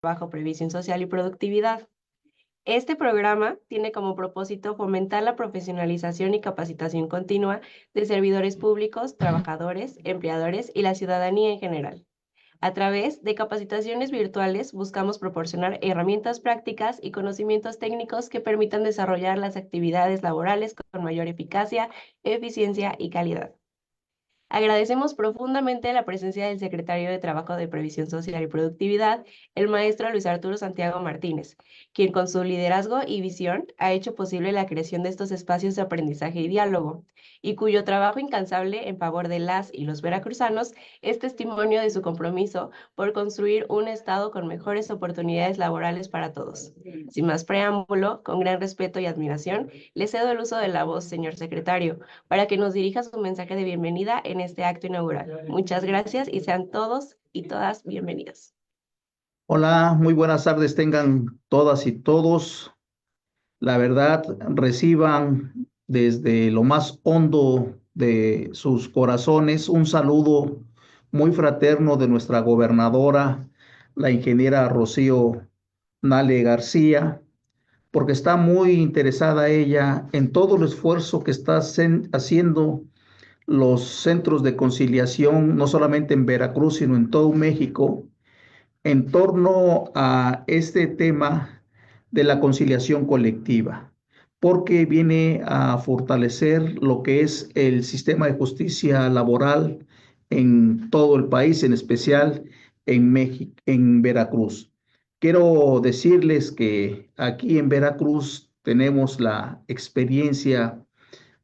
Trabajo, Previsión Social y Productividad. Este programa tiene como propósito fomentar la profesionalización y capacitación continua de servidores públicos, trabajadores, empleadores y la ciudadanía en general. A través de capacitaciones virtuales buscamos proporcionar herramientas prácticas y conocimientos técnicos que permitan desarrollar las actividades laborales con mayor eficacia, eficiencia y calidad. Agradecemos profundamente la presencia del secretario de Trabajo de Previsión Social y Productividad, el maestro Luis Arturo Santiago Martínez, quien con su liderazgo y visión ha hecho posible la creación de estos espacios de aprendizaje y diálogo, y cuyo trabajo incansable en favor de las y los veracruzanos es testimonio de su compromiso por construir un Estado con mejores oportunidades laborales para todos. Sin más preámbulo, con gran respeto y admiración, le cedo el uso de la voz, señor secretario, para que nos dirija su mensaje de bienvenida en este acto inaugural. Muchas gracias y sean todos y todas bienvenidos. Hola, muy buenas tardes tengan todas y todos. La verdad, reciban desde lo más hondo de sus corazones un saludo muy fraterno de nuestra gobernadora, la ingeniera Rocío Nale García, porque está muy interesada ella en todo el esfuerzo que está haciendo los centros de conciliación, no solamente en Veracruz, sino en todo México, en torno a este tema de la conciliación colectiva, porque viene a fortalecer lo que es el sistema de justicia laboral en todo el país, en especial en México, en Veracruz. Quiero decirles que aquí en Veracruz tenemos la experiencia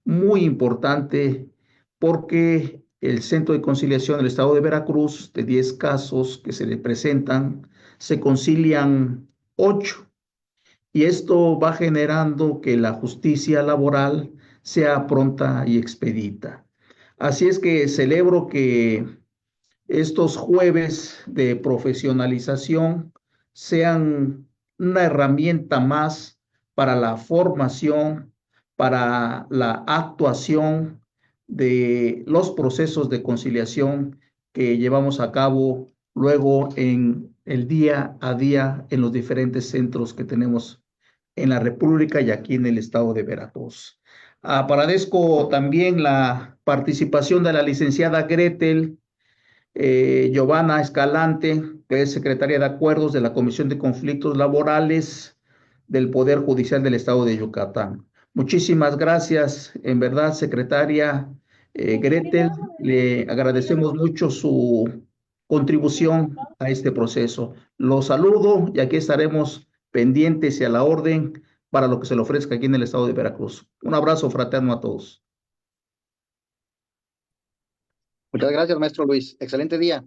muy importante porque el Centro de Conciliación del Estado de Veracruz, de 10 casos que se le presentan, se concilian 8 y esto va generando que la justicia laboral sea pronta y expedita. Así es que celebro que estos jueves de profesionalización sean una herramienta más para la formación, para la actuación de los procesos de conciliación que llevamos a cabo luego en el día a día en los diferentes centros que tenemos en la República y aquí en el estado de Veracruz. Agradezco también la participación de la licenciada Gretel Giovanna Escalante, que es secretaria de Acuerdos de la Comisión de Conflictos Laborales del Poder Judicial del Estado de Yucatán. Muchísimas gracias, en verdad, secretaria Gretel, le agradecemos mucho su contribución a este proceso. Los saludo y aquí estaremos pendientes y a la orden para lo que se le ofrezca aquí en el Estado de Veracruz. Un abrazo fraterno a todos. Muchas gracias, maestro Luis. Excelente día.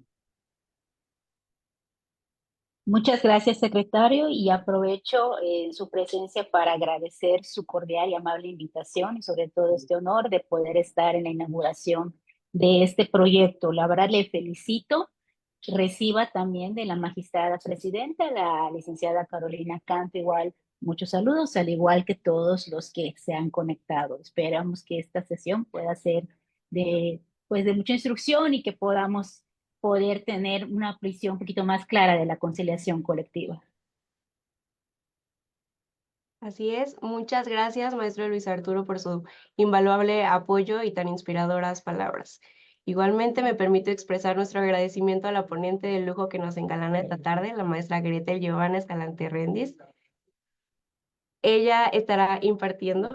Muchas gracias, secretario, y aprovecho su presencia para agradecer su cordial y amable invitación y sobre todo este honor de poder estar en la inauguración de este proyecto. La verdad, le felicito. Reciba también de la magistrada presidenta, la licenciada Carolina Canto, igual muchos saludos, al igual que todos los que se han conectado. Esperamos que esta sesión pueda ser pues, de mucha instrucción y que podamos poder tener una visión un poquito más clara de la conciliación colectiva. Así es, muchas gracias, maestro Luis Arturo, por su invaluable apoyo y tan inspiradoras palabras. Igualmente me permito expresar nuestro agradecimiento a la ponente de lujo que nos engalana esta tarde, la maestra Gretel Giovanna Escalante Rendis. Ella estará impartiendo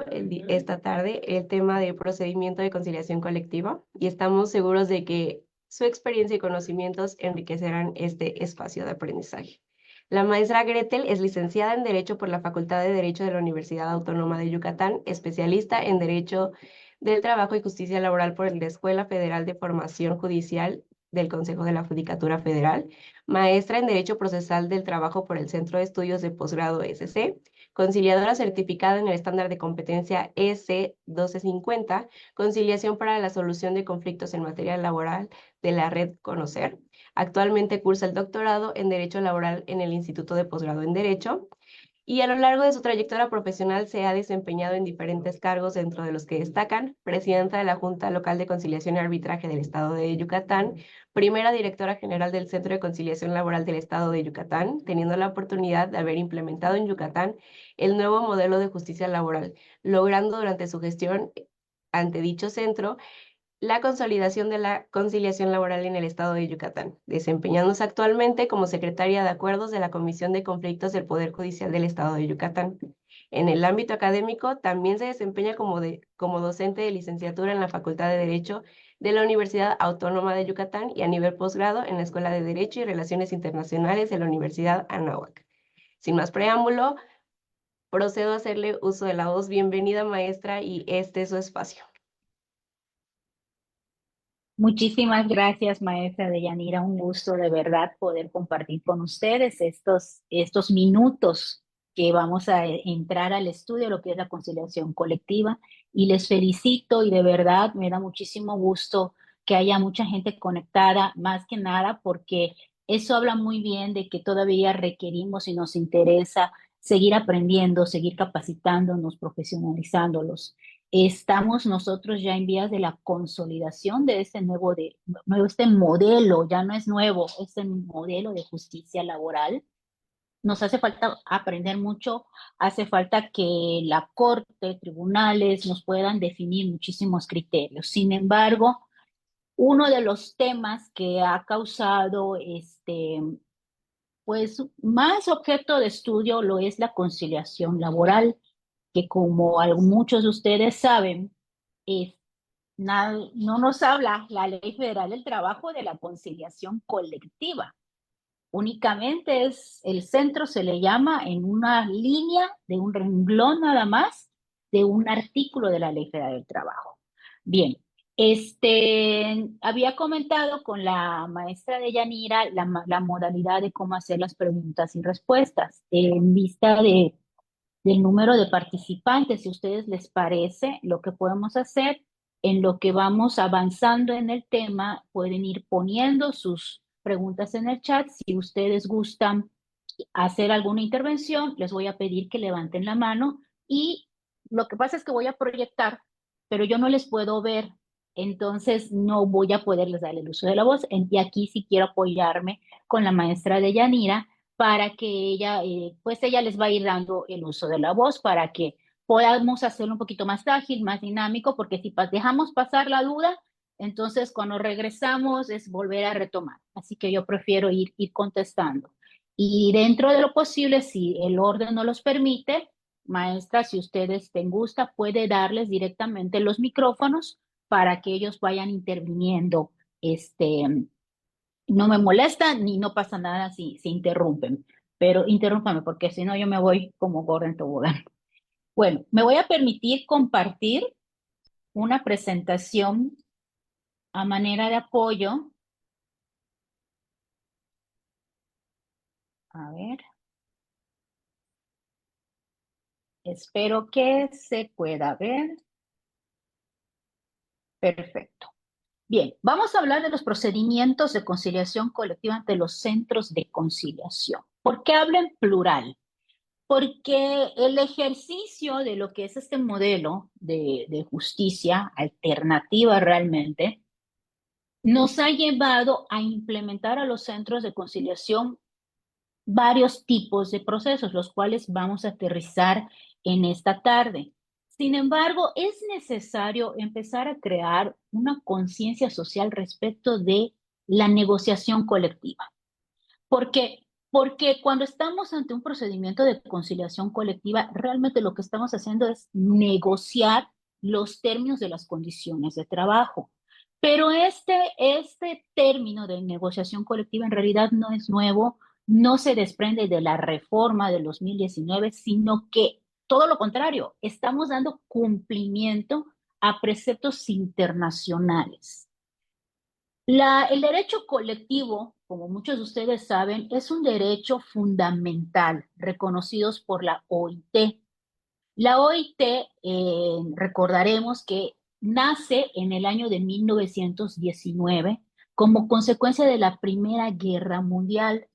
esta tarde el tema de procedimiento de conciliación colectiva y estamos seguros de que su experiencia y conocimientos enriquecerán este espacio de aprendizaje. La maestra Gretel es licenciada en Derecho por la Facultad de Derecho de la Universidad Autónoma de Yucatán, especialista en Derecho del Trabajo y Justicia Laboral por la Escuela Federal de Formación Judicial del Consejo de la Judicatura Federal, maestra en Derecho Procesal del Trabajo por el Centro de Estudios de Posgrado SC, conciliadora certificada en el estándar de competencia EC 1250, conciliación para la solución de conflictos en materia laboral de la red Conocer. Actualmente cursa el doctorado en Derecho Laboral en el Instituto de Posgrado en Derecho y a lo largo de su trayectoria profesional se ha desempeñado en diferentes cargos, dentro de los que destacan presidenta de la Junta Local de Conciliación y Arbitraje del Estado de Yucatán, primera directora general del Centro de Conciliación Laboral del Estado de Yucatán, teniendo la oportunidad de haber implementado en Yucatán el nuevo modelo de justicia laboral, logrando durante su gestión ante dicho centro la consolidación de la conciliación laboral en el estado de Yucatán, desempeñándose actualmente como secretaria de acuerdos de la Comisión de Conflictos del Poder Judicial del estado de Yucatán. En el ámbito académico, también se desempeña como docente de licenciatura en la Facultad de Derecho de la Universidad Autónoma de Yucatán y a nivel posgrado en la Escuela de Derecho y Relaciones Internacionales de la Universidad Anáhuac. Sin más preámbulo, procedo a hacerle uso de la voz. Bienvenida, maestra, y este es su espacio. Muchísimas gracias, maestra Deyanira. Un gusto de verdad poder compartir con ustedes estos minutos que vamos a entrar al estudio de lo que es la conciliación colectiva. Y les felicito y de verdad me da muchísimo gusto que haya mucha gente conectada, más que nada porque eso habla muy bien de que todavía requerimos y nos interesa seguir aprendiendo, seguir capacitándonos, profesionalizándolos. Estamos nosotros ya en vías de la consolidación de este modelo, ya no es nuevo, este modelo de justicia laboral. Nos hace falta aprender mucho, hace falta que la corte, tribunales nos puedan definir muchísimos criterios. Sin embargo, uno de los temas que ha causado pues más objeto de estudio lo es la conciliación laboral, que como muchos de ustedes saben, es, no nos habla la Ley Federal del Trabajo de la conciliación colectiva. Únicamente el centro se le llama en una línea de un renglón nada más de un artículo de la Ley Federal del Trabajo. Bien, había comentado con la maestra Deyanira la modalidad de cómo hacer las preguntas y respuestas. En vista del número de participantes, si a ustedes les parece, lo que podemos hacer en lo que vamos avanzando en el tema, pueden ir poniendo sus preguntas en el chat. Si ustedes gustan hacer alguna intervención, les voy a pedir que levanten la mano y lo que pasa es que voy a proyectar, pero yo no les puedo ver, entonces no voy a poderles dar el uso de la voz. Y aquí sí quiero apoyarme con la maestra Deyanira para que ella, pues ella les va a ir dando el uso de la voz para que podamos hacerlo un poquito más ágil, más dinámico, porque si dejamos pasar la duda, entonces cuando regresamos es volver a retomar. Así que yo prefiero ir contestando. Y dentro de lo posible, si el orden no los permite, maestra, si ustedes ten gusta, puede darles directamente los micrófonos para que ellos vayan interviniendo. No me molesta ni no pasa nada si se interrumpen, pero interrúmpame porque si no yo me voy como gorda en tobogán. Bueno, me voy a permitir compartir una presentación a manera de apoyo. A ver. Espero que se pueda ver. Perfecto. Bien, vamos a hablar de los procedimientos de conciliación colectiva ante los centros de conciliación. ¿Por qué hablo en plural? Porque el ejercicio de lo que es este modelo de justicia alternativa realmente nos ha llevado a implementar a los centros de conciliación varios tipos de procesos, los cuales vamos a aterrizar en esta tarde. Sin embargo, es necesario empezar a crear una conciencia social respecto de la negociación colectiva. ¿Por qué? Porque cuando estamos ante un procedimiento de conciliación colectiva, realmente lo que estamos haciendo es negociar los términos de las condiciones de trabajo. Pero este término de negociación colectiva en realidad no es nuevo, no se desprende de la reforma del 2019, sino que todo lo contrario, estamos dando cumplimiento a preceptos internacionales. El derecho colectivo, como muchos de ustedes saben, es un derecho fundamental reconocido por la OIT. La OIT, recordaremos que nace en el año de 1919 como consecuencia de la Primera Guerra Mundial.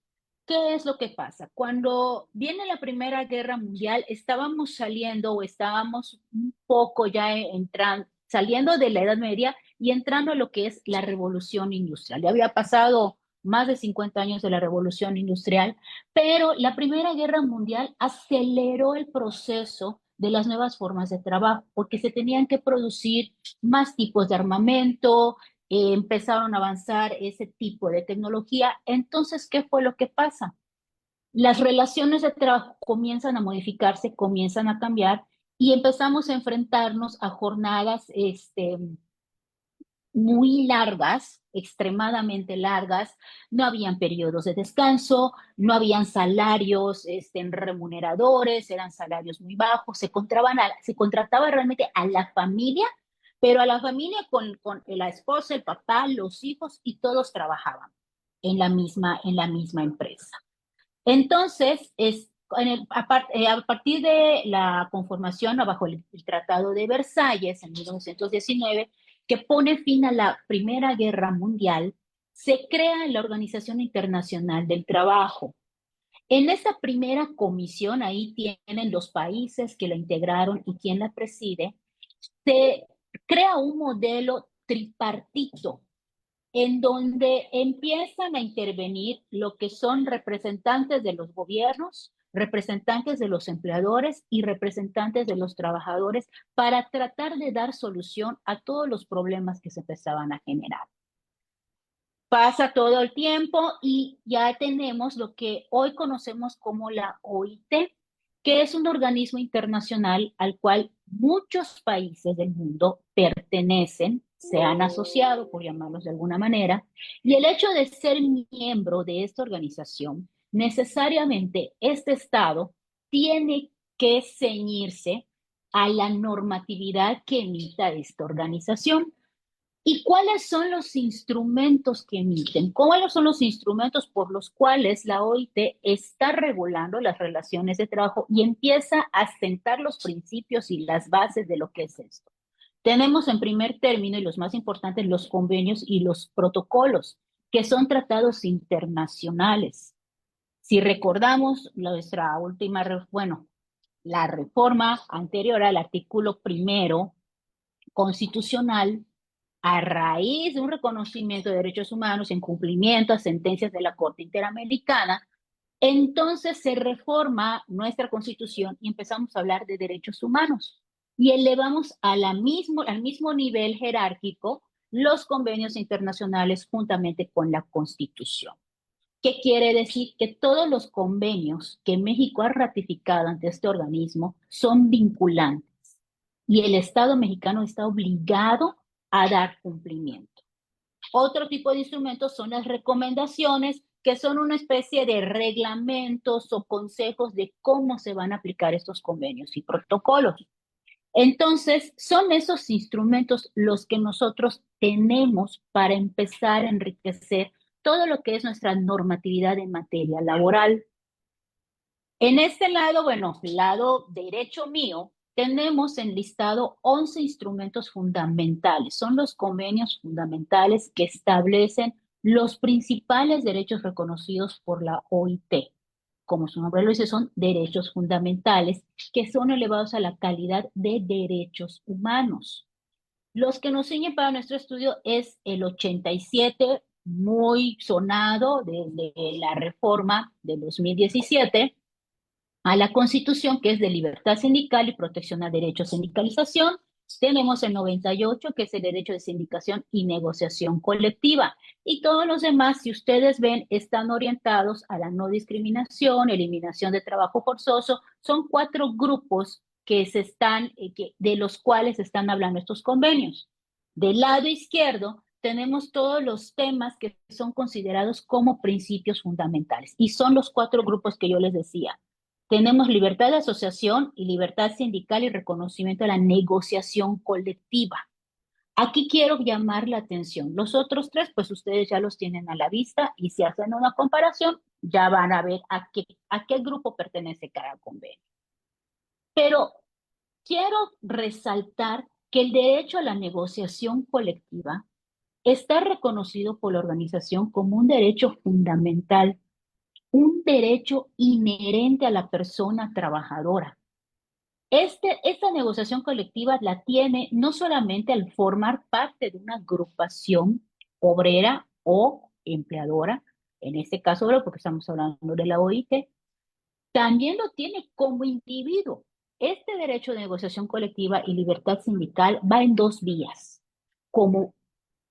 ¿Qué es lo que pasa? Cuando viene la Primera Guerra Mundial, estábamos saliendo o estábamos un poco ya entrando, saliendo de la Edad Media y entrando a lo que es la Revolución Industrial. Ya había pasado más de 50 años de la Revolución Industrial, pero la Primera Guerra Mundial aceleró el proceso de las nuevas formas de trabajo, porque se tenían que producir más tipos de armamento, empezaron a avanzar ese tipo de tecnología. Entonces, ¿qué fue lo que pasa? Las relaciones de trabajo comienzan a modificarse, comienzan a cambiar y empezamos a enfrentarnos a jornadas muy largas, extremadamente largas. No habían periodos de descanso, no habían salarios remuneradores, eran salarios muy bajos, se contrataba realmente a la familia, pero a la familia con la esposa, el papá, los hijos, y todos trabajaban en la misma empresa. Entonces, a partir de la conformación bajo el Tratado de Versalles en 1919, que pone fin a la Primera Guerra Mundial, se crea la Organización Internacional del Trabajo. En esa primera comisión, ahí tienen los países que la integraron y quién la preside, se crea un modelo tripartito en donde empiezan a intervenir lo que son representantes de los gobiernos, representantes de los empleadores y representantes de los trabajadores para tratar de dar solución a todos los problemas que se empezaban a generar. Pasa todo el tiempo y ya tenemos lo que hoy conocemos como la OIT, que es un organismo internacional al cual muchos países del mundo pertenecen, se han asociado, por llamarlos de alguna manera, y el hecho de ser miembro de esta organización, necesariamente este Estado tiene que ceñirse a la normatividad que emita esta organización. ¿Y cuáles son los instrumentos que emiten? ¿Cuáles son los instrumentos por los cuales la OIT está regulando las relaciones de trabajo y empieza a sentar los principios y las bases de lo que es esto? Tenemos en primer término, y los más importantes, los convenios y los protocolos, que son tratados internacionales. Si recordamos nuestra última, la reforma anterior al artículo primero constitucional, a raíz de un reconocimiento de derechos humanos en cumplimiento a sentencias de la Corte Interamericana, entonces se reforma nuestra Constitución y empezamos a hablar de derechos humanos y elevamos al mismo nivel jerárquico los convenios internacionales juntamente con la Constitución. ¿Qué quiere decir? Que todos los convenios que México ha ratificado ante este organismo son vinculantes y el Estado mexicano está obligado a dar cumplimiento. Otro tipo de instrumentos son las recomendaciones, que son una especie de reglamentos o consejos de cómo se van a aplicar estos convenios y protocolos. Entonces, son esos instrumentos los que nosotros tenemos para empezar a enriquecer todo lo que es nuestra normatividad en materia laboral. En este lado, lado derecho mío, tenemos enlistado 11 instrumentos fundamentales. Son los convenios fundamentales que establecen los principales derechos reconocidos por la OIT. Como su nombre lo dice, son derechos fundamentales que son elevados a la calidad de derechos humanos. Los que nos ciñen para nuestro estudio es el 87, muy sonado desde la reforma de 2017, a la Constitución, que es de libertad sindical y protección al derecho a sindicalización. Tenemos el 98, que es el derecho de sindicación y negociación colectiva. Y todos los demás, si ustedes ven, están orientados a la no discriminación, eliminación de trabajo forzoso. Son 4 grupos de los cuales están hablando estos convenios. Del lado izquierdo, tenemos todos los temas que son considerados como principios fundamentales. Y son los 4 grupos que yo les decía. Tenemos libertad de asociación y libertad sindical y reconocimiento de la negociación colectiva. Aquí quiero llamar la atención. Los otros 3, pues ustedes ya los tienen a la vista y si hacen una comparación, ya van a ver a qué grupo pertenece cada convenio. Pero quiero resaltar que el derecho a la negociación colectiva está reconocido por la organización como un derecho fundamental un derecho inherente a la persona trabajadora. Esta negociación colectiva la tiene no solamente al formar parte de una agrupación obrera o empleadora, en este caso obrero porque estamos hablando de la OIT, también lo tiene como individuo. Este derecho de negociación colectiva y libertad sindical va en dos vías, como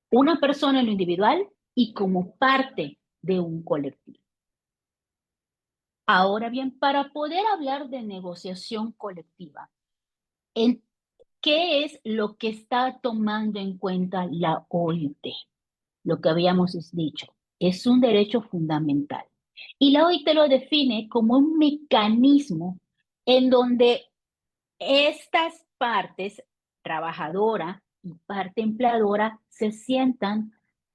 una persona en lo individual y como parte de un colectivo. Ahora bien, para poder hablar de negociación colectiva, ¿qué es lo que está tomando en cuenta la OIT? Lo que habíamos dicho, es un derecho fundamental. Y la OIT lo define como un mecanismo en donde estas partes, trabajadora y parte empleadora, se sientan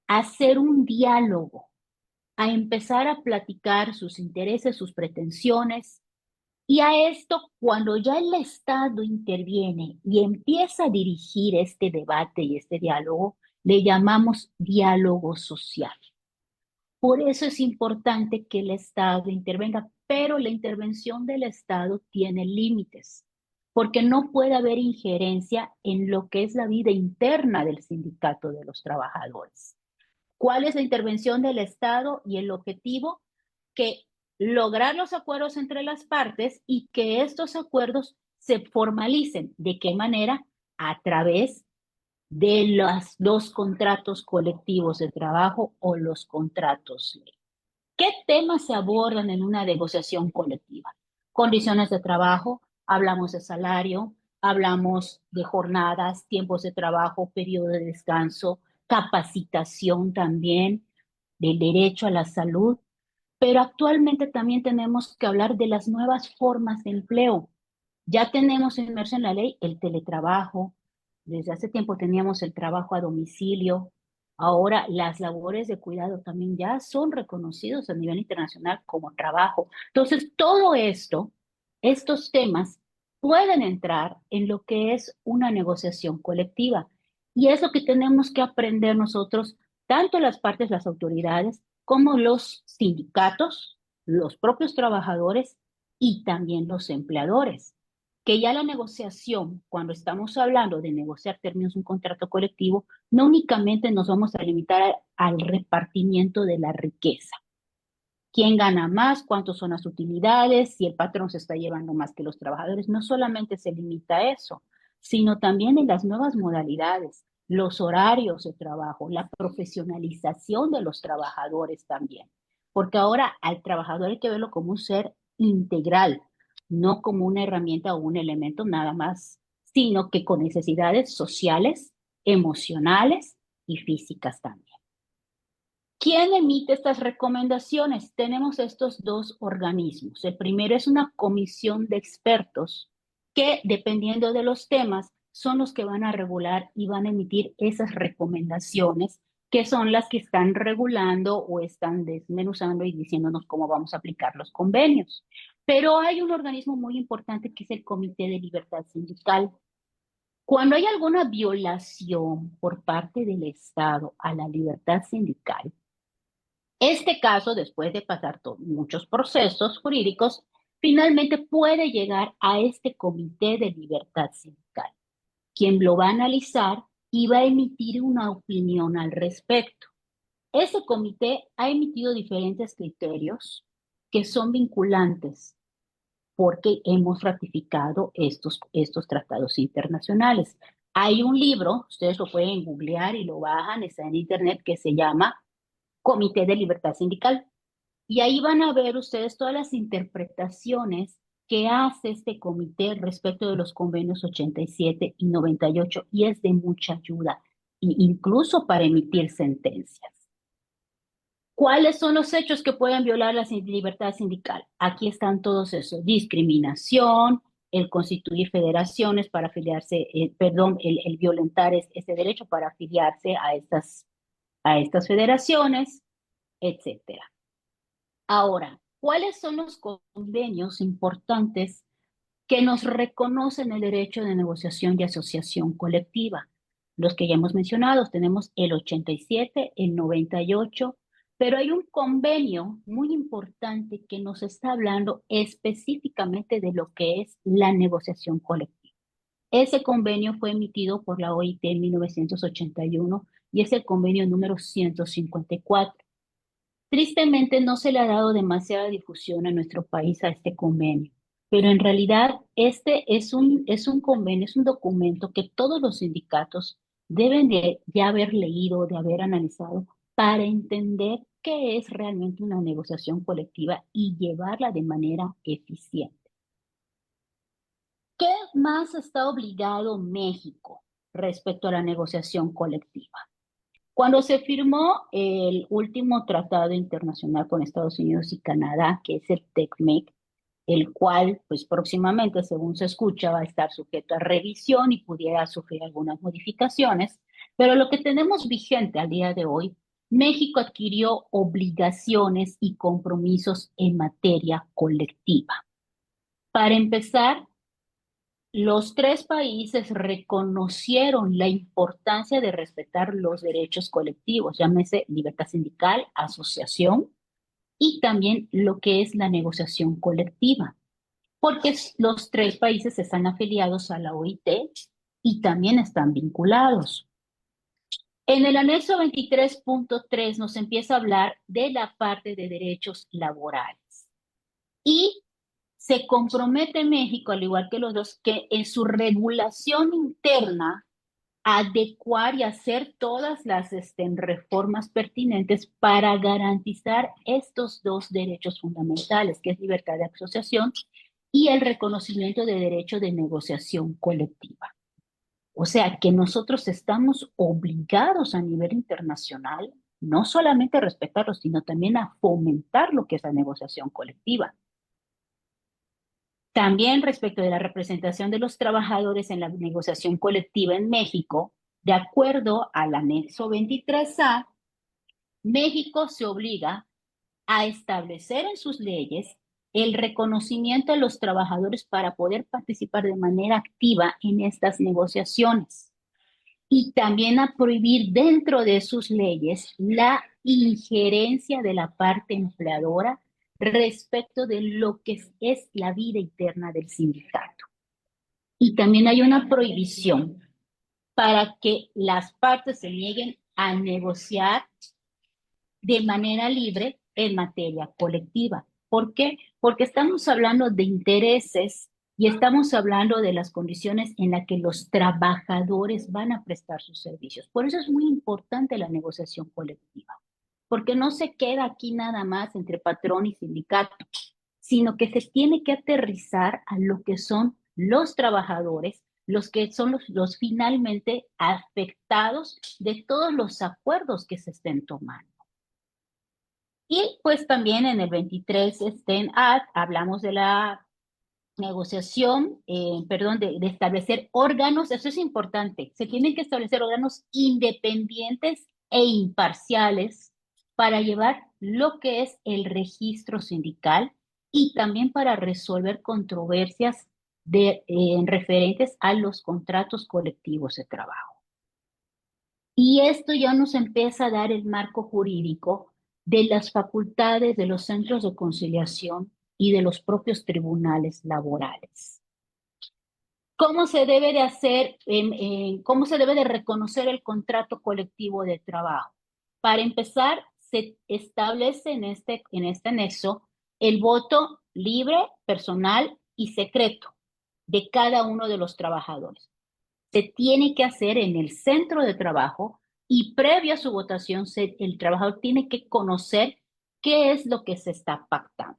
a hacer un diálogo, a empezar a platicar sus intereses, sus pretensiones. Y a esto, cuando ya el Estado interviene y empieza a dirigir este debate y este diálogo, le llamamos diálogo social. Por eso es importante que el Estado intervenga, pero la intervención del Estado tiene límites, porque no puede haber injerencia en lo que es la vida interna del sindicato de los trabajadores. ¿Cuál es la intervención del Estado y el objetivo? Que lograr los acuerdos entre las partes y que estos acuerdos se formalicen. ¿De qué manera? A través de los contratos colectivos de trabajo o los contratos ley. ¿Qué temas se abordan en una negociación colectiva? Condiciones de trabajo, hablamos de salario, hablamos de jornadas, tiempos de trabajo, periodo de descanso, capacitación también, del derecho a la salud, pero actualmente también tenemos que hablar de las nuevas formas de empleo. Ya tenemos inmerso en la ley el teletrabajo, desde hace tiempo teníamos el trabajo a domicilio, ahora las labores de cuidado también ya son reconocidos a nivel internacional como trabajo. Entonces, todo esto, estos temas pueden entrar en lo que es una negociación colectiva. Y es lo que tenemos que aprender nosotros, tanto las partes, las autoridades, como los sindicatos, los propios trabajadores y también los empleadores. Que ya la negociación, cuando estamos hablando de negociar términos de un contrato colectivo, no únicamente nos vamos a limitar al repartimiento de la riqueza. ¿Quién gana más? ¿Cuántas son las utilidades? Si el patrón se está llevando más que los trabajadores. No solamente se limita a eso, sino también en las nuevas modalidades, los horarios de trabajo, la profesionalización de los trabajadores también. Porque ahora al trabajador hay que verlo como un ser integral, no como una herramienta o un elemento nada más, sino que con necesidades sociales, emocionales y físicas también. ¿Quién emite estas recomendaciones? Tenemos estos dos organismos. El primero es una comisión de expertos que, dependiendo de los temas, son los que van a regular y van a emitir esas recomendaciones, que son las que están regulando o están desmenuzando y diciéndonos cómo vamos a aplicar los convenios. Pero hay un organismo muy importante que es el Comité de Libertad Sindical. Cuando hay alguna violación por parte del Estado a la libertad sindical, este caso, después de pasar muchos procesos jurídicos, finalmente puede llegar a este Comité de Libertad Sindical, quien lo va a analizar y va a emitir una opinión al respecto. Ese comité ha emitido diferentes criterios que son vinculantes porque hemos ratificado estos tratados internacionales. Hay un libro, ustedes lo pueden googlear y lo bajan, está en internet, que se llama Comité de Libertad Sindical. Y ahí van a ver ustedes todas las interpretaciones que hace este comité respecto de los convenios 87 y 98 y es de mucha ayuda, incluso para emitir sentencias. ¿Cuáles son los hechos que pueden violar la libertad sindical? Aquí están todos esos: discriminación, el constituir federaciones para afiliarse, el violentar este derecho para afiliarse a estas federaciones, etcétera. Ahora, ¿cuáles son los convenios importantes que nos reconocen el derecho de negociación y asociación colectiva? Los que ya hemos mencionado, tenemos el 87, el 98, Pero hay un convenio muy importante que nos está hablando específicamente de lo que es la negociación colectiva. Ese convenio fue emitido por la OIT en 1981 y es el convenio número 154. Tristemente no se le ha dado demasiada difusión en nuestro país a este convenio, pero en realidad este es un convenio, es un documento que todos los sindicatos deben de ya haber leído, de haber analizado para entender qué es realmente una negociación colectiva y llevarla de manera eficiente. ¿Qué más está obligado México respecto a la negociación colectiva? Cuando se firmó el último tratado internacional con Estados Unidos y Canadá, que es el TECMEC, el cual, pues próximamente, según se escucha, va a estar sujeto a revisión y pudiera sufrir algunas modificaciones, pero lo que tenemos vigente al día de hoy, México adquirió obligaciones y compromisos en materia colectiva. Para empezar, los tres países reconocieron la importancia de respetar los derechos colectivos, llámese libertad sindical, asociación y también lo que es la negociación colectiva, porque los tres países están afiliados a la OIT y también están vinculados. En el anexo 23.3 nos empieza a hablar de la parte de derechos laborales y se compromete México, al igual que los dos, que en su regulación interna adecuar y hacer todas las reformas pertinentes para garantizar estos dos derechos fundamentales, que es libertad de asociación y el reconocimiento de derecho de negociación colectiva. O sea, que nosotros estamos obligados a nivel internacional no solamente a respetarlo, sino también a fomentar lo que es la negociación colectiva. También respecto de la representación de los trabajadores en la negociación colectiva en México, de acuerdo al anexo 23A, México se obliga a establecer en sus leyes el reconocimiento a los trabajadores para poder participar de manera activa en estas negociaciones y también a prohibir dentro de sus leyes la injerencia de la parte empleadora respecto de lo que es la vida interna del sindicato. Y también hay una prohibición para que las partes se nieguen a negociar de manera libre en materia colectiva. ¿Por qué? Porque estamos hablando de intereses y estamos hablando de las condiciones en las que los trabajadores van a prestar sus servicios. Por eso es muy importante la negociación colectiva, porque no se queda aquí nada más entre patrón y sindicato, sino que se tiene que aterrizar a lo que son los trabajadores, los que son los finalmente afectados de todos los acuerdos que se estén tomando. Y pues también en el 23 hablamos de la negociación, de establecer órganos, eso es importante, se tienen que establecer órganos independientes e imparciales para llevar lo que es el registro sindical y también para resolver controversias referentes a los contratos colectivos de trabajo. Y esto ya nos empieza a dar el marco jurídico de las facultades de los centros de conciliación y de los propios tribunales laborales. ¿Cómo se debe de hacer, cómo se debe de reconocer el contrato colectivo de trabajo? Para empezar, se establece en este anexo el voto libre, personal y secreto de cada uno de los trabajadores. Se tiene que hacer en el centro de trabajo y previo a su votación el trabajador tiene que conocer qué es lo que se está pactando.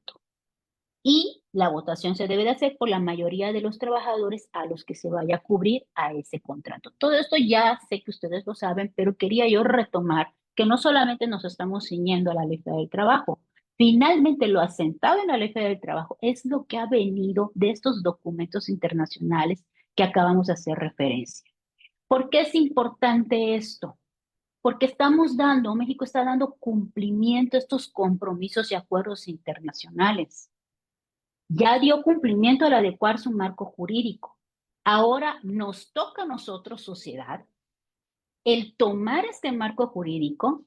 Y la votación se debe de hacer por la mayoría de los trabajadores a los que se vaya a cubrir a ese contrato. Todo esto ya sé que ustedes lo saben, pero quería yo retomar que no solamente nos estamos ciñendo a la Ley Federal del Trabajo. Finalmente, lo asentado en la Ley Federal del Trabajo es lo que ha venido de estos documentos internacionales que acabamos de hacer referencia. ¿Por qué es importante esto? Porque México está dando cumplimiento a estos compromisos y acuerdos internacionales. Ya dio cumplimiento al adecuar su marco jurídico. Ahora nos toca a nosotros, sociedad, el tomar este marco jurídico,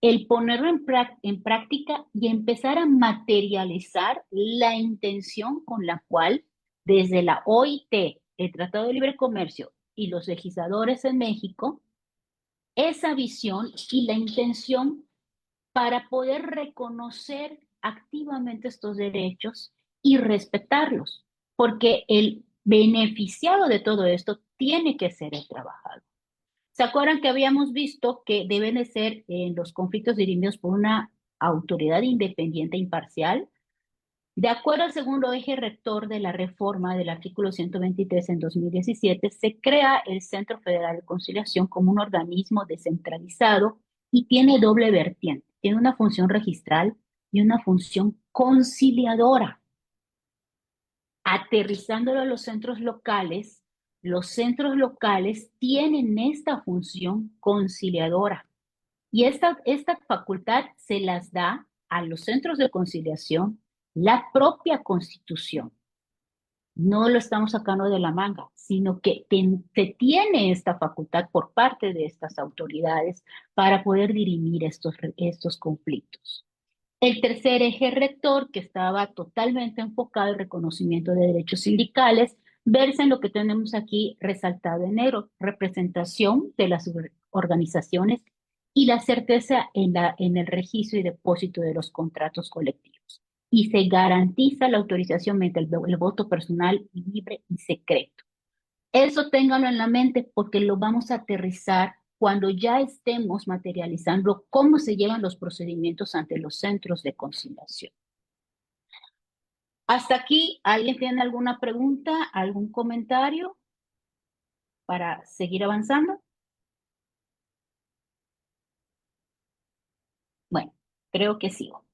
el ponerlo en práctica y empezar a materializar la intención con la cual desde la OIT, el Tratado de Libre Comercio y los legisladores en México, esa visión y la intención para poder reconocer activamente estos derechos y respetarlos, porque el beneficiado de todo esto tiene que ser el trabajador. ¿Se acuerdan que habíamos visto que deben de ser los conflictos dirimidos por una autoridad independiente e imparcial? De acuerdo al segundo eje rector de la reforma del artículo 123 en 2017, se crea el Centro Federal de Conciliación como un organismo descentralizado y tiene doble vertiente. Tiene una función registral y una función conciliadora. Aterrizándolo a los centros locales tienen esta función conciliadora. Y esta facultad se las da a los centros de conciliación la propia Constitución. No lo estamos sacando de la manga, sino que se tiene esta facultad por parte de estas autoridades para poder dirimir estos conflictos. El tercer eje rector, que estaba totalmente enfocado en reconocimiento de derechos sindicales, versa en lo que tenemos aquí resaltado en negro: representación de las organizaciones y la certeza en el registro y depósito de los contratos colectivos. Y se garantiza la autorización mediante el voto personal libre y secreto. Eso ténganlo en la mente porque lo vamos a aterrizar cuando ya estemos materializando cómo se llevan los procedimientos ante los centros de conciliación. Hasta aquí, ¿alguien tiene alguna pregunta, algún comentario para seguir avanzando? Bueno, creo que sigo.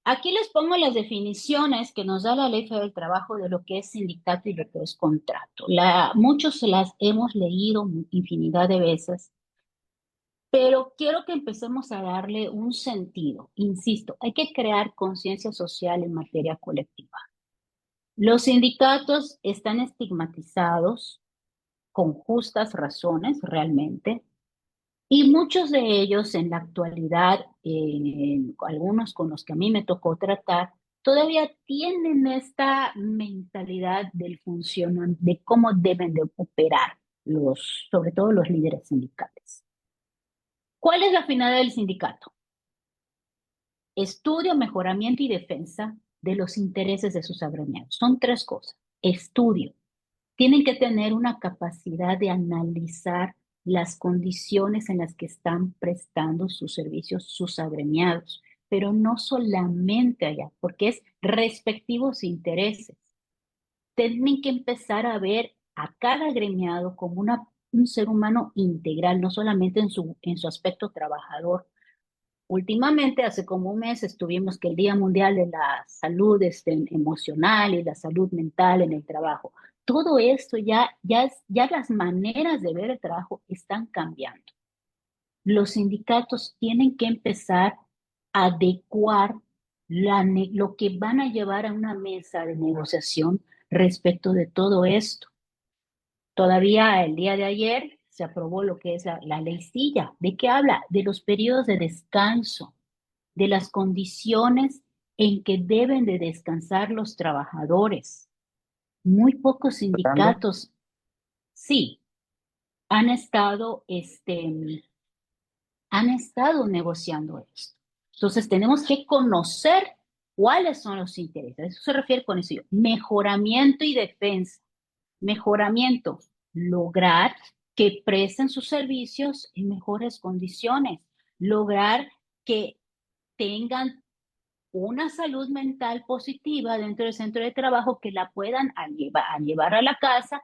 Aquí les pongo las definiciones que nos da la Ley Federal del Trabajo de lo que es sindicato y lo que es contrato. Muchos las hemos leído infinidad de veces, pero quiero que empecemos a darle un sentido. Insisto, hay que crear conciencia social en materia colectiva. Los sindicatos están estigmatizados con justas razones realmente, y muchos de ellos en la actualidad, algunos con los que a mí me tocó tratar, todavía tienen esta mentalidad del funcionamiento, de cómo deben de operar sobre todo los líderes sindicales. ¿Cuál es la finalidad del sindicato? Estudio, mejoramiento y defensa de los intereses de sus agremiados. Son tres cosas. Estudio. Tienen que tener una capacidad de analizar las condiciones en las que están prestando sus servicios sus agremiados, pero no solamente allá, porque es respectivos intereses. Tienen que empezar a ver a cada agremiado como un ser humano integral, no solamente en su aspecto trabajador. Últimamente, hace como un mes, estuvimos que el Día Mundial de la Salud Emocional y la Salud Mental en el trabajo. Todo esto ya las maneras de ver el trabajo están cambiando. Los sindicatos tienen que empezar a adecuar lo que van a llevar a una mesa de negociación respecto de todo esto. Todavía el día de ayer se aprobó lo que es la ley Silla. ¿De qué habla? De los periodos de descanso, de las condiciones en que deben de descansar los trabajadores. Muy pocos sindicatos, sí, han estado negociando esto. Entonces tenemos que conocer cuáles son los intereses. A eso se refiere con eso. Mejoramiento y defensa. Mejoramiento, lograr que presten sus servicios en mejores condiciones. Lograr que tengan una salud mental positiva dentro del centro de trabajo, que la puedan llevar a la casa,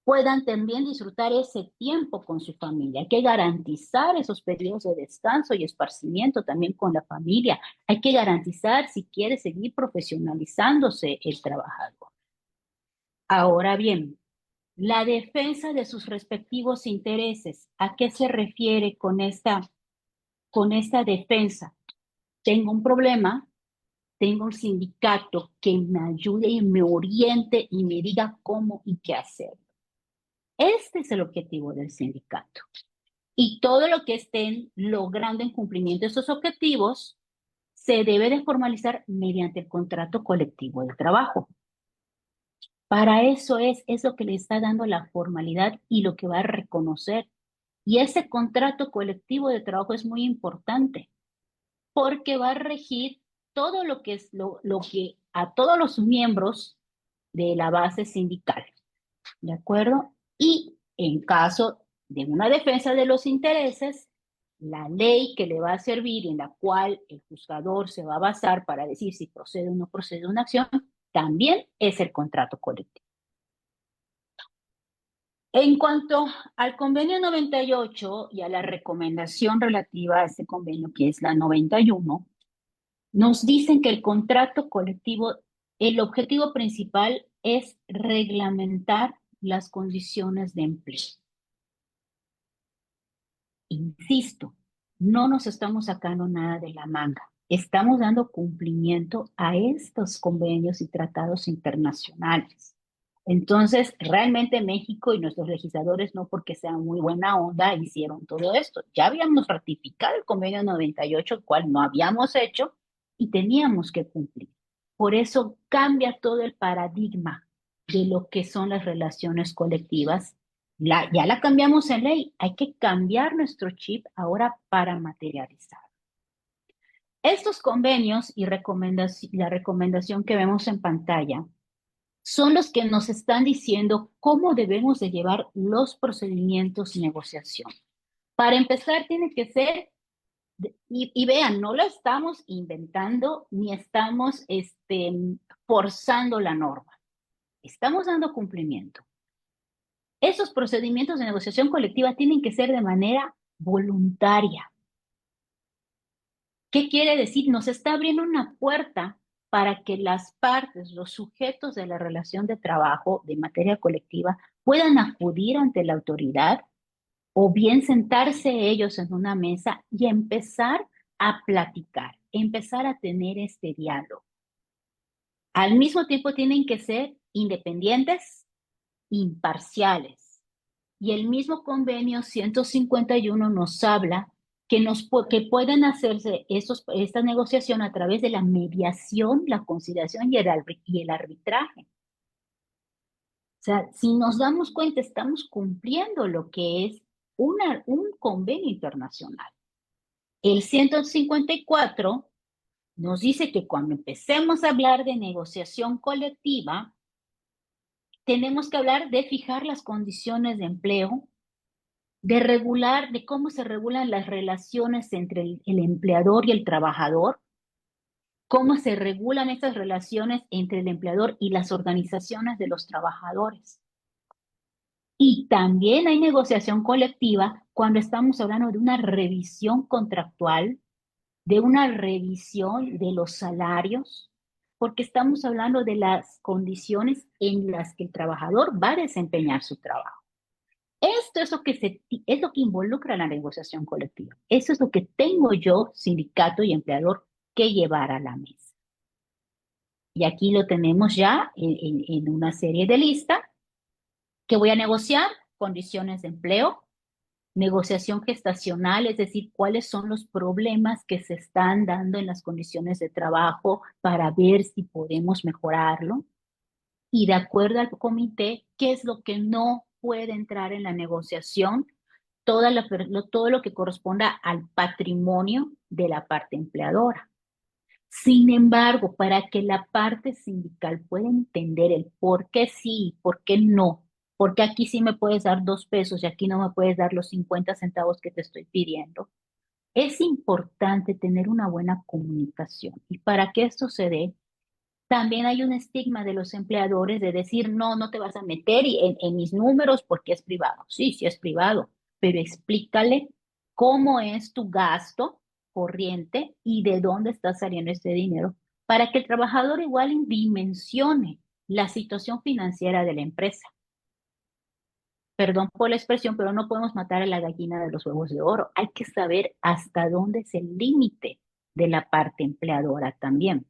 puedan también disfrutar ese tiempo con su familia. Hay que garantizar esos periodos de descanso y esparcimiento también con la familia. Hay que garantizar si quiere seguir profesionalizándose el trabajador. Ahora bien, la defensa de sus respectivos intereses. ¿A qué se refiere con esta defensa? Tengo un problema, tengo un sindicato que me ayude y me oriente y me diga cómo y qué hacer. Este es el objetivo del sindicato. Y todo lo que estén logrando en cumplimiento de estos objetivos se debe de formalizar mediante el contrato colectivo de trabajo. Para eso es lo que le está dando la formalidad y lo que va a reconocer. Y ese contrato colectivo de trabajo es muy importante porque va a regir todo lo que es lo que a todos los miembros de la base sindical, ¿de acuerdo? Y en caso de una defensa de los intereses, la ley que le va a servir, en la cual el juzgador se va a basar para decir si procede o no procede una acción, también es el contrato colectivo. En cuanto al convenio 98 y a la recomendación relativa a ese convenio, que es la 91, nos dicen que el contrato colectivo, el objetivo principal es reglamentar las condiciones de empleo. Insisto, no nos estamos sacando nada de la manga. Estamos dando cumplimiento a estos convenios y tratados internacionales. Entonces, realmente México y nuestros legisladores, no porque sean muy buena onda, hicieron todo esto. Ya habíamos ratificado el convenio 98, el cual no habíamos hecho y teníamos que cumplir. Por eso cambia todo el paradigma de lo que son las relaciones colectivas. Ya la cambiamos en ley, hay que cambiar nuestro chip ahora para materializar. Estos convenios y la recomendación que vemos en pantalla son los que nos están diciendo cómo debemos de llevar los procedimientos de negociación. Para empezar, tiene que ser, y vean, no lo estamos inventando ni estamos forzando la norma. Estamos dando cumplimiento. Esos procedimientos de negociación colectiva tienen que ser de manera voluntaria. ¿Qué quiere decir? Nos está abriendo una puerta para que las partes, los sujetos de la relación de trabajo de materia colectiva puedan acudir ante la autoridad o bien sentarse ellos en una mesa y empezar a platicar, empezar a tener este diálogo. Al mismo tiempo tienen que ser independientes, imparciales. Y el mismo convenio 151 nos habla que pueden hacerse esta negociación a través de la mediación, la conciliación y el arbitraje. O sea, si nos damos cuenta, estamos cumpliendo lo que es un convenio internacional. El 154 nos dice que cuando empecemos a hablar de negociación colectiva, tenemos que hablar de fijar las condiciones de empleo, de cómo se regulan las relaciones entre el empleador y el trabajador, cómo se regulan esas relaciones entre el empleador y las organizaciones de los trabajadores. Y también hay negociación colectiva cuando estamos hablando de una revisión contractual, de una revisión de los salarios, porque estamos hablando de las condiciones en las que el trabajador va a desempeñar su trabajo. Esto es lo que involucra la negociación colectiva. Eso es lo que tengo yo, sindicato y empleador, que llevar a la mesa. Y aquí lo tenemos ya en una serie de listas que voy a negociar: condiciones de empleo, negociación gestacional, es decir, cuáles son los problemas que se están dando en las condiciones de trabajo para ver si podemos mejorarlo. Y de acuerdo al comité, qué es lo que no puede entrar en la negociación, todo lo que corresponda al patrimonio de la parte empleadora. Sin embargo, para que la parte sindical pueda entender el por qué sí y por qué no, porque aquí sí me puedes dar 2 pesos y aquí no me puedes dar los 50 centavos que te estoy pidiendo, es importante tener una buena comunicación. Y para que esto se dé, también hay un estigma de los empleadores de decir: no, no te vas a meter en mis números porque es privado. Sí, sí es privado, pero explícale cómo es tu gasto corriente y de dónde está saliendo este dinero para que el trabajador igual dimensione la situación financiera de la empresa. Perdón por la expresión, pero no podemos matar a la gallina de los huevos de oro. Hay que saber hasta dónde es el límite de la parte empleadora también.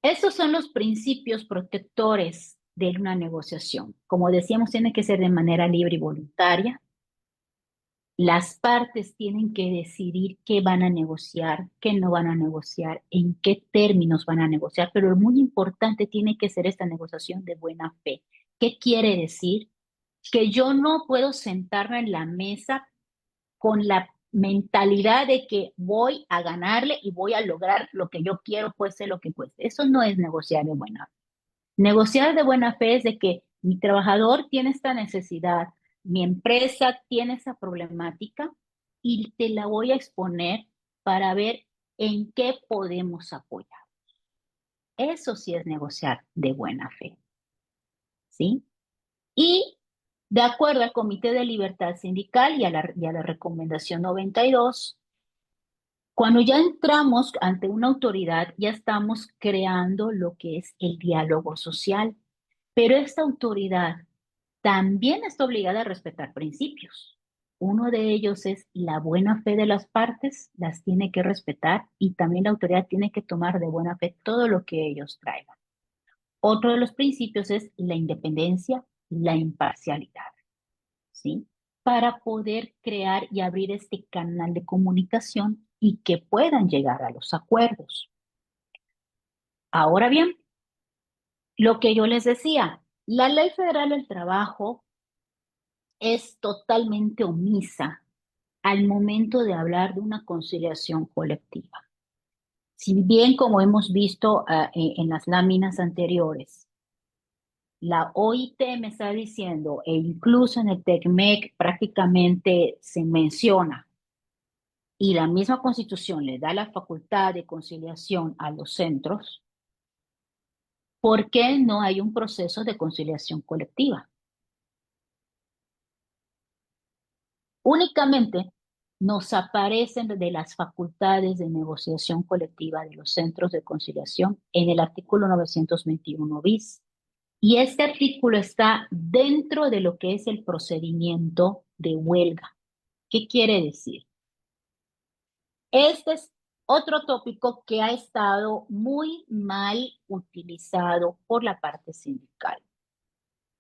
Esos son los principios protectores de una negociación. Como decíamos, tiene que ser de manera libre y voluntaria. Las partes tienen que decidir qué van a negociar, qué no van a negociar, en qué términos van a negociar, pero muy importante tiene que ser esta negociación de buena fe. ¿Qué quiere decir? Que yo no puedo sentarme en la mesa con la mentalidad de que voy a ganarle y voy a lograr lo que yo quiero, cueste lo que cueste. Eso no es negociar de buena fe. Negociar de buena fe es de que mi trabajador tiene esta necesidad, mi empresa tiene esa problemática y te la voy a exponer para ver en qué podemos apoyar. Eso sí es negociar de buena fe, ¿sí? Y de acuerdo al Comité de Libertad Sindical y a la recomendación 92, cuando ya entramos ante una autoridad, ya estamos creando lo que es el diálogo social, pero esta autoridad también está obligada a respetar principios. Uno de ellos es la buena fe de las partes, las tiene que respetar y también la autoridad tiene que tomar de buena fe todo lo que ellos traigan. Otro de los principios es la independencia, la imparcialidad, ¿sí? Para poder crear y abrir este canal de comunicación y que puedan llegar a los acuerdos. Ahora bien, lo que yo les decía, la Ley Federal del Trabajo es totalmente omisa al momento de hablar de una conciliación colectiva. Si bien, como hemos visto en las láminas anteriores, la OIT me está diciendo, e incluso en el TECMEC prácticamente se menciona, y la misma Constitución le da la facultad de conciliación a los centros, ¿por qué no hay un proceso de conciliación colectiva? Únicamente nos aparecen de las facultades de negociación colectiva de los centros de conciliación en el artículo 921 bis. Y este artículo está dentro de lo que es el procedimiento de huelga. ¿Qué quiere decir? Este es otro tópico que ha estado muy mal utilizado por la parte sindical.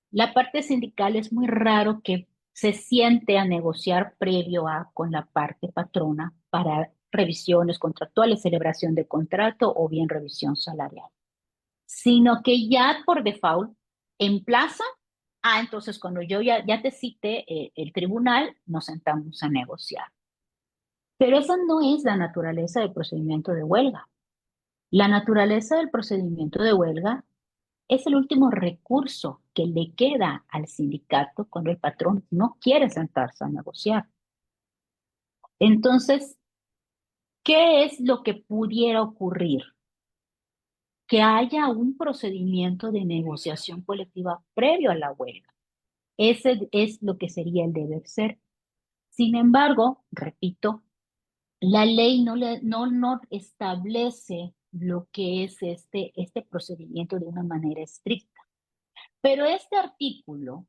La parte sindical es muy raro que se siente a negociar previo a con la parte patrona para revisiones contractuales, celebración de contrato o bien revisión salarial, sino que ya por default emplaza, entonces cuando yo ya te cite el tribunal, nos sentamos a negociar. Pero esa no es la naturaleza del procedimiento de huelga. La naturaleza del procedimiento de huelga es el último recurso que le queda al sindicato cuando el patrón no quiere sentarse a negociar. Entonces, ¿qué es lo que pudiera ocurrir? Que haya un procedimiento de negociación colectiva previo a la huelga. Ese es lo que sería el deber ser. Sin embargo, repito, la ley no establece lo que es este procedimiento de una manera estricta. Pero este artículo,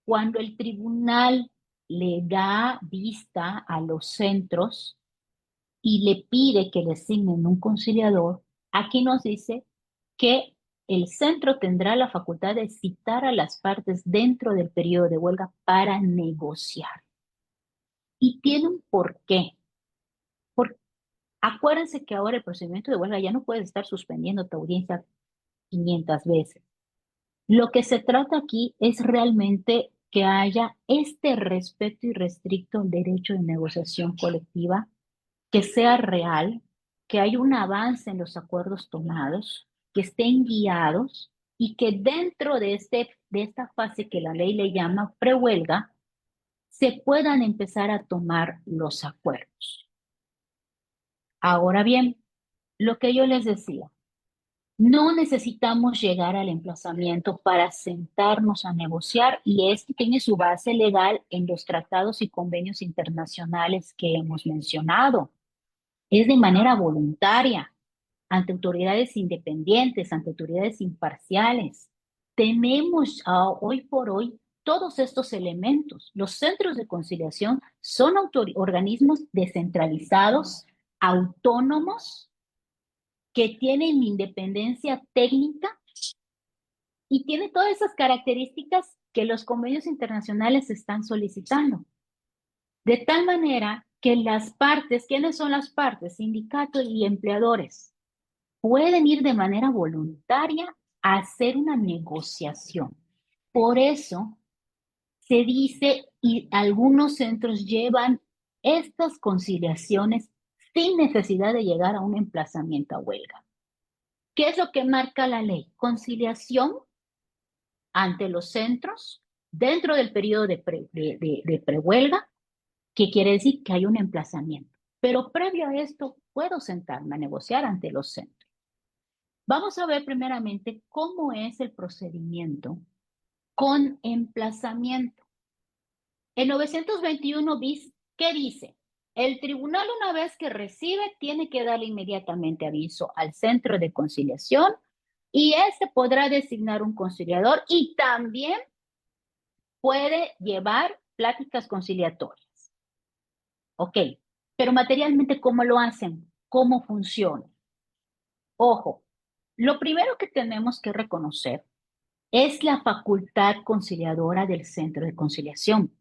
cuando el tribunal le da vista a los centros y le pide que le asignen un conciliador, aquí nos dice que el centro tendrá la facultad de citar a las partes dentro del periodo de huelga para negociar. Y tiene un porqué. Porque acuérdense que ahora el procedimiento de huelga ya no puedes estar suspendiendo tu audiencia 500 veces. Lo que se trata aquí es realmente que haya este respeto irrestricto al derecho de negociación colectiva, que sea real, que haya un avance en los acuerdos tomados, que estén guiados y que dentro de esta fase que la ley le llama prehuelga, se puedan empezar a tomar los acuerdos. Ahora bien, lo que yo les decía, no necesitamos llegar al emplazamiento para sentarnos a negociar y esto tiene su base legal en los tratados y convenios internacionales que hemos mencionado. Es de manera voluntaria, ante autoridades independientes, ante autoridades imparciales. Tenemos hoy por hoy todos estos elementos. Los centros de conciliación son organismos descentralizados, autónomos, que tienen independencia técnica y tiene todas esas características que los convenios internacionales están solicitando. De tal manera que las partes, ¿quiénes son las partes? Sindicatos y empleadores, pueden ir de manera voluntaria a hacer una negociación. Por eso se dice, y algunos centros llevan estas conciliaciones sin necesidad de llegar a un emplazamiento a huelga. ¿Qué es lo que marca la ley? Conciliación ante los centros dentro del periodo de prehuelga, que quiere decir que hay un emplazamiento. Pero previo a esto, puedo sentarme a negociar ante los centros. Vamos a ver primeramente cómo es el procedimiento con emplazamiento. El 921 bis, ¿qué dice? El tribunal, una vez que recibe, tiene que darle inmediatamente aviso al centro de conciliación y este podrá designar un conciliador y también puede llevar pláticas conciliatorias. Ok, pero materialmente, ¿cómo lo hacen? ¿Cómo funciona? Ojo, lo primero que tenemos que reconocer es la facultad conciliadora del centro de conciliación.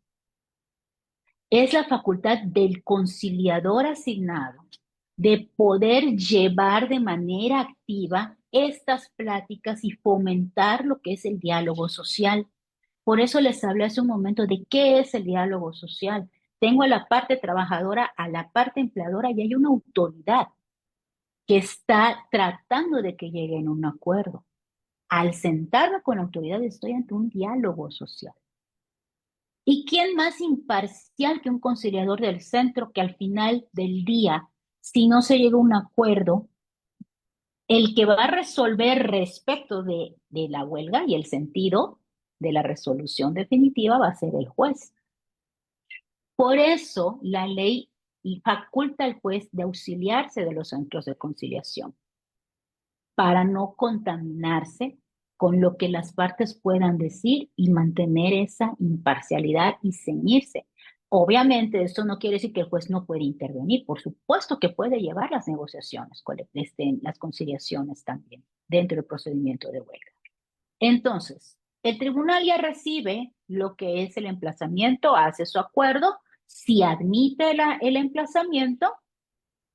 Es la facultad del conciliador asignado de poder llevar de manera activa estas pláticas y fomentar lo que es el diálogo social. Por eso les hablé hace un momento de qué es el diálogo social. Tengo a la parte trabajadora, a la parte empleadora y hay una autoridad que está tratando de que lleguen a un acuerdo. Al sentarme con la autoridad estoy ante un diálogo social. ¿Y quién más imparcial que un conciliador del centro que al final del día, si no se llega a un acuerdo, el que va a resolver respecto de la huelga y el sentido de la resolución definitiva va a ser el juez? Por eso la ley faculta al juez de auxiliarse de los centros de conciliación para no contaminarse con lo que las partes puedan decir y mantener esa imparcialidad y ceñirse. Obviamente, esto no quiere decir que el juez no puede intervenir. Por supuesto que puede llevar las negociaciones, las conciliaciones también, dentro del procedimiento de huelga. Entonces, el tribunal ya recibe lo que es el emplazamiento, hace su acuerdo. Si admite el emplazamiento,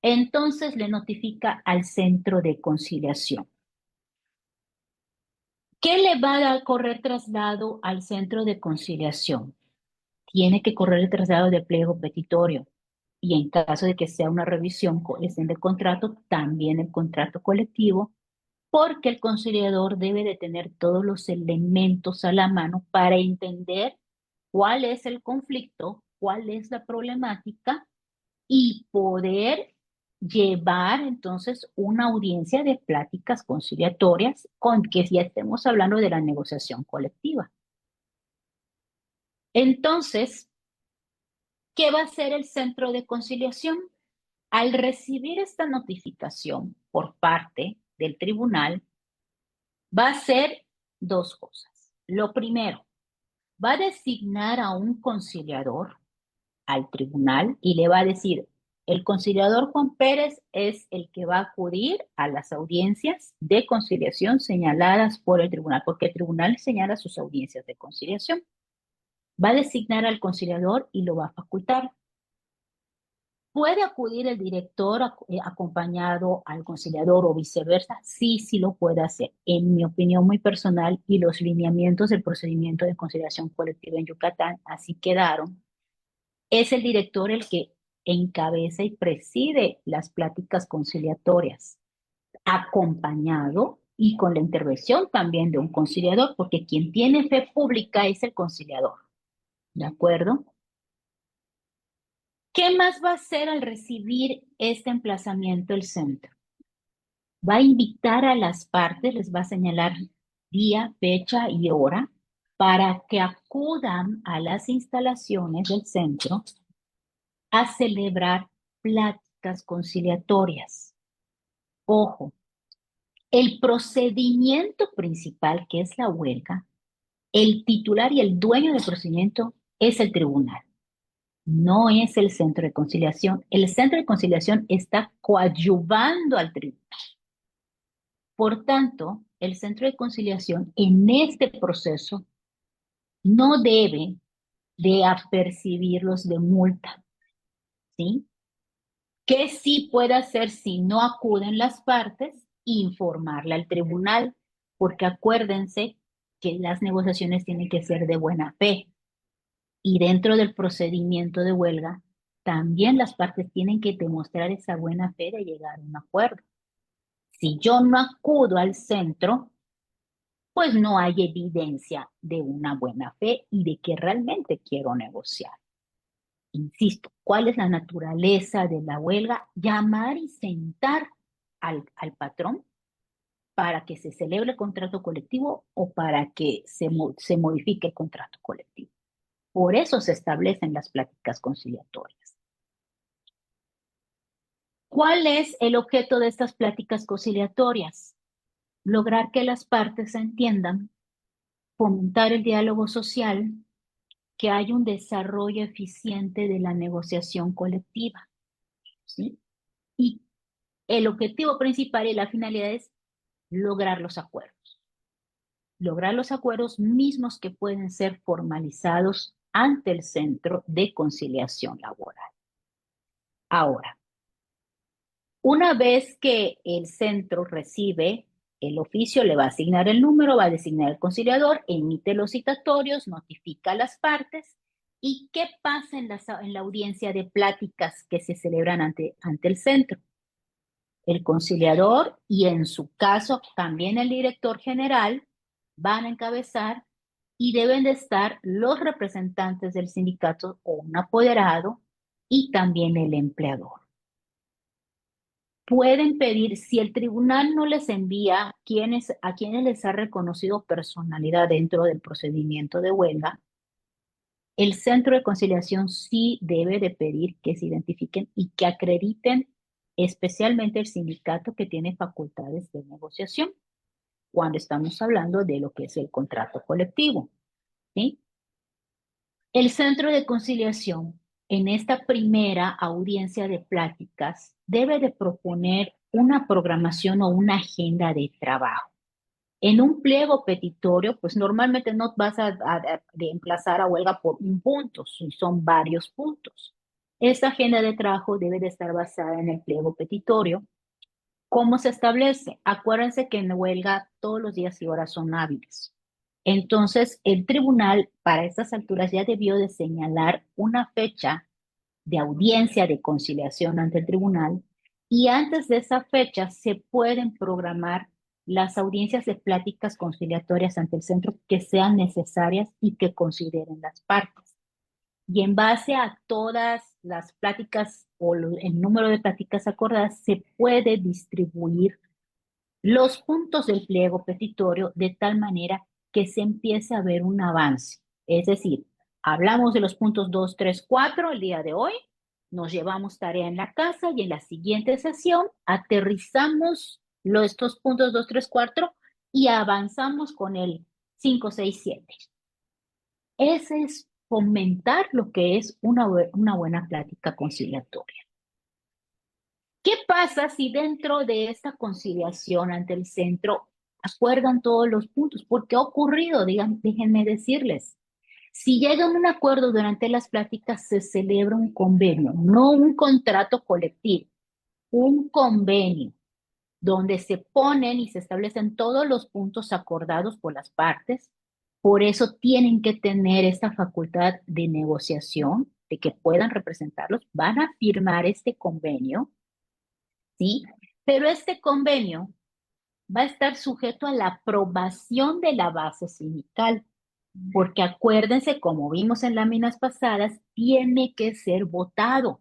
entonces le notifica al centro de conciliación. ¿Qué le va a correr traslado al centro de conciliación? Tiene que correr el traslado de pliego petitorio y en caso de que sea una revisión del contrato, también el contrato colectivo, porque el conciliador debe de tener todos los elementos a la mano para entender cuál es el conflicto, cuál es la problemática y poder llevar entonces una audiencia de pláticas conciliatorias con que ya estemos hablando de la negociación colectiva. Entonces, ¿qué va a hacer el centro de conciliación? Al recibir esta notificación por parte del tribunal, va a hacer dos cosas. Lo primero, va a designar a un conciliador al tribunal y le va a decir, el conciliador Juan Pérez es el que va a acudir a las audiencias de conciliación señaladas por el tribunal, porque el tribunal señala sus audiencias de conciliación. Va a designar al conciliador y lo va a facultar. ¿Puede acudir el director acompañado al conciliador o viceversa? Sí, sí lo puede hacer. En mi opinión muy personal y los lineamientos del procedimiento de conciliación colectiva en Yucatán así quedaron. Es el director el que encabeza y preside las pláticas conciliatorias, acompañado y con la intervención también de un conciliador, porque quien tiene fe pública es el conciliador. ¿De acuerdo? ¿Qué más va a hacer al recibir este emplazamiento el centro? Va a invitar a las partes, les va a señalar día, fecha y hora para que acudan a las instalaciones del centro a celebrar pláticas conciliatorias. Ojo, el procedimiento principal, que es la huelga, el titular y el dueño del procedimiento es el tribunal. No es el centro de conciliación. El centro de conciliación está coadyuvando al tribunal. Por tanto, el centro de conciliación en este proceso no debe de apercibirlos de multa, ¿sí? ¿Qué sí puede hacer si no acuden las partes? Informarle al tribunal, porque acuérdense que las negociaciones tienen que ser de buena fe y dentro del procedimiento de huelga también las partes tienen que demostrar esa buena fe de llegar a un acuerdo. Si yo no acudo al centro, pues no hay evidencia de una buena fe y de que realmente quiero negociar. Insisto, ¿cuál es la naturaleza de la huelga? Llamar y sentar al patrón para que se celebre el contrato colectivo o para que se modifique el contrato colectivo. Por eso se establecen las pláticas conciliatorias. ¿Cuál es el objeto de estas pláticas conciliatorias? Lograr que las partes se entiendan, fomentar el diálogo social, que haya un desarrollo eficiente de la negociación colectiva, ¿sí? Y el objetivo principal y la finalidad es lograr los acuerdos mismos que pueden ser formalizados ante el Centro de Conciliación Laboral. Ahora, una vez que el centro recibe el oficio, le va a asignar el número, va a designar el conciliador, emite los citatorios, notifica a las partes. ¿Y qué pasa en la audiencia de pláticas que se celebran ante el centro? El conciliador y en su caso también el director general van a encabezar y deben de estar los representantes del sindicato o un apoderado y también el empleador. Pueden pedir, si el tribunal no les envía a quienes les ha reconocido personalidad dentro del procedimiento de huelga, el centro de conciliación sí debe de pedir que se identifiquen y que acrediten especialmente el sindicato que tiene facultades de negociación cuando estamos hablando de lo que es el contrato colectivo, ¿sí? El centro de conciliación en esta primera audiencia de pláticas debe de proponer una programación o una agenda de trabajo. En un pliego petitorio, pues normalmente no vas a emplazar a huelga por un punto, son varios puntos. Esta agenda de trabajo debe de estar basada en el pliego petitorio. ¿Cómo se establece? Acuérdense que en huelga todos los días y horas son hábiles. Entonces, el tribunal para estas alturas ya debió de señalar una fecha de audiencia de conciliación ante el tribunal y antes de esa fecha se pueden programar las audiencias de pláticas conciliatorias ante el centro que sean necesarias y que consideren las partes. Y en base a todas las pláticas o el número de pláticas acordadas, se puede distribuir los puntos del pliego petitorio de tal manera que se empiece a ver un avance. Es decir, hablamos de los puntos 2, 3, 4 el día de hoy, nos llevamos tarea en la casa y en la siguiente sesión aterrizamos estos puntos 2, 3, 4 y avanzamos con el 5, 6, 7. Ese es fomentar lo que es una buena plática conciliatoria. ¿Qué pasa si dentro de esta conciliación ante el centro acuerdan todos los puntos? Porque ha ocurrido, déjenme decirles, si llegan a un acuerdo durante las pláticas, se celebra un convenio, no un contrato colectivo, un convenio donde se ponen y se establecen todos los puntos acordados por las partes. Por eso tienen que tener esta facultad de negociación, de que puedan representarlos, van a firmar este convenio, ¿sí? Pero este convenio va a estar sujeto a la aprobación de la base sindical, porque acuérdense, como vimos en láminas pasadas, tiene que ser votado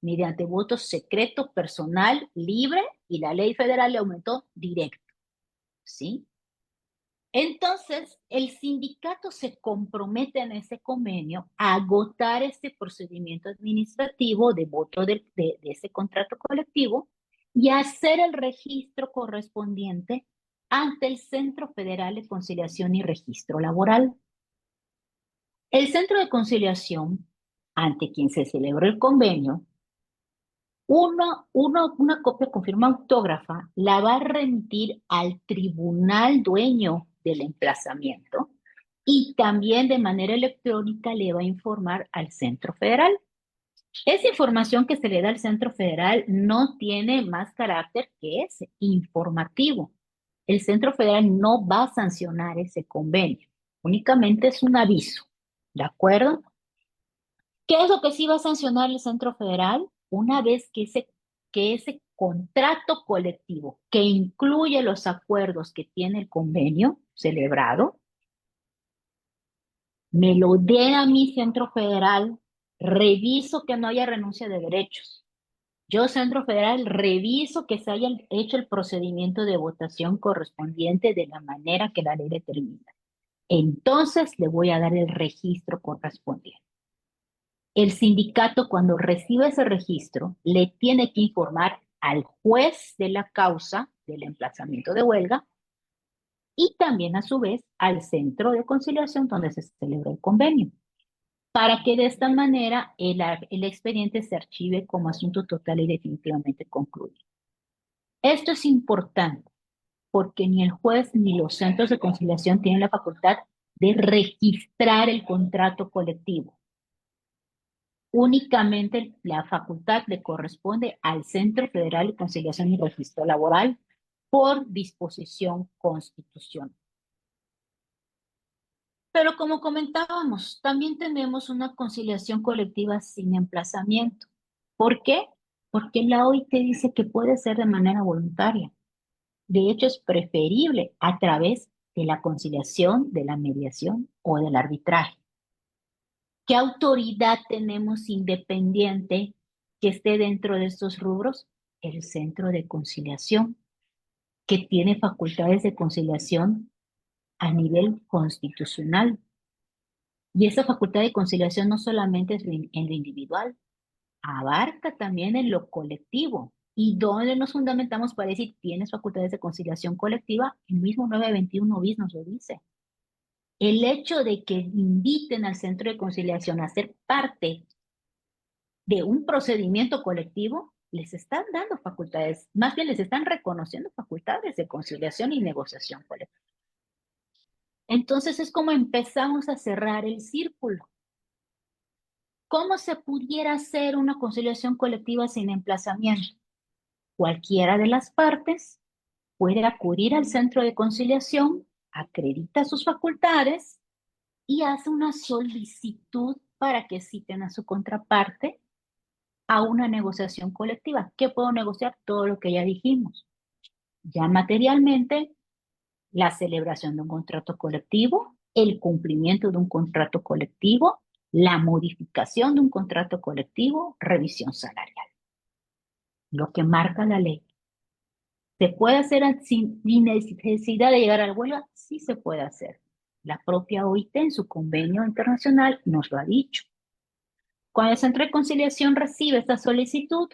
mediante voto secreto, personal, libre, y la ley federal le aumentó directo, ¿sí? Entonces, el sindicato se compromete en ese convenio a agotar este procedimiento administrativo de voto de ese contrato colectivo y hacer el registro correspondiente ante el Centro Federal de Conciliación y Registro Laboral. El Centro de Conciliación, ante quien se celebró el convenio, una copia con firma autógrafa la va a remitir al tribunal dueño del emplazamiento y también de manera electrónica le va a informar al Centro Federal. Esa información que se le da al Centro Federal no tiene más carácter que ese, informativo. El Centro Federal no va a sancionar ese convenio, únicamente es un aviso, ¿de acuerdo? ¿Qué es lo que sí va a sancionar el Centro Federal? Una vez que ese contrato colectivo, que incluye los acuerdos que tiene el convenio celebrado, me lo dé a mi Centro Federal, reviso que no haya renuncia de derechos. Yo, Centro Federal, reviso que se haya hecho el procedimiento de votación correspondiente de la manera que la ley determina. Entonces le voy a dar el registro correspondiente. El sindicato, cuando recibe ese registro, le tiene que informar al juez de la causa del emplazamiento de huelga y también, a su vez, al centro de conciliación donde se celebró el convenio, para que de esta manera el expediente se archive como asunto total y definitivamente concluido. Esto es importante porque ni el juez ni los centros de conciliación tienen la facultad de registrar el contrato colectivo. Únicamente la facultad le corresponde al Centro Federal de Conciliación y Registro Laboral por disposición constitucional. Pero como comentábamos, también tenemos una conciliación colectiva sin emplazamiento. ¿Por qué? Porque la OIT dice que puede ser de manera voluntaria. De hecho, es preferible a través de la conciliación, de la mediación o del arbitraje. ¿Qué autoridad tenemos independiente que esté dentro de estos rubros? El Centro de Conciliación, que tiene facultades de conciliación a nivel constitucional. Y esa facultad de conciliación no solamente es en lo individual, abarca también en lo colectivo. ¿Y dónde nos fundamentamos para decir tienes facultades de conciliación colectiva? El mismo 921 bis nos lo dice. El hecho de que inviten al Centro de Conciliación a ser parte de un procedimiento colectivo, les están dando facultades, más bien les están reconociendo facultades de conciliación y negociación colectiva. Entonces es como empezamos a cerrar el círculo. ¿Cómo se pudiera hacer una conciliación colectiva sin emplazamiento? Cualquiera de las partes puede acudir al centro de conciliación, acredita sus facultades y hace una solicitud para que citen a su contraparte a una negociación colectiva. ¿Qué puedo negociar? Todo lo que ya dijimos. Ya materialmente, la celebración de un contrato colectivo, el cumplimiento de un contrato colectivo, la modificación de un contrato colectivo, revisión salarial. Lo que marca la ley. ¿Se puede hacer sin necesidad de llegar a la huelga? Sí se puede hacer. La propia OIT en su convenio internacional nos lo ha dicho. Cuando el Centro de Conciliación recibe esta solicitud,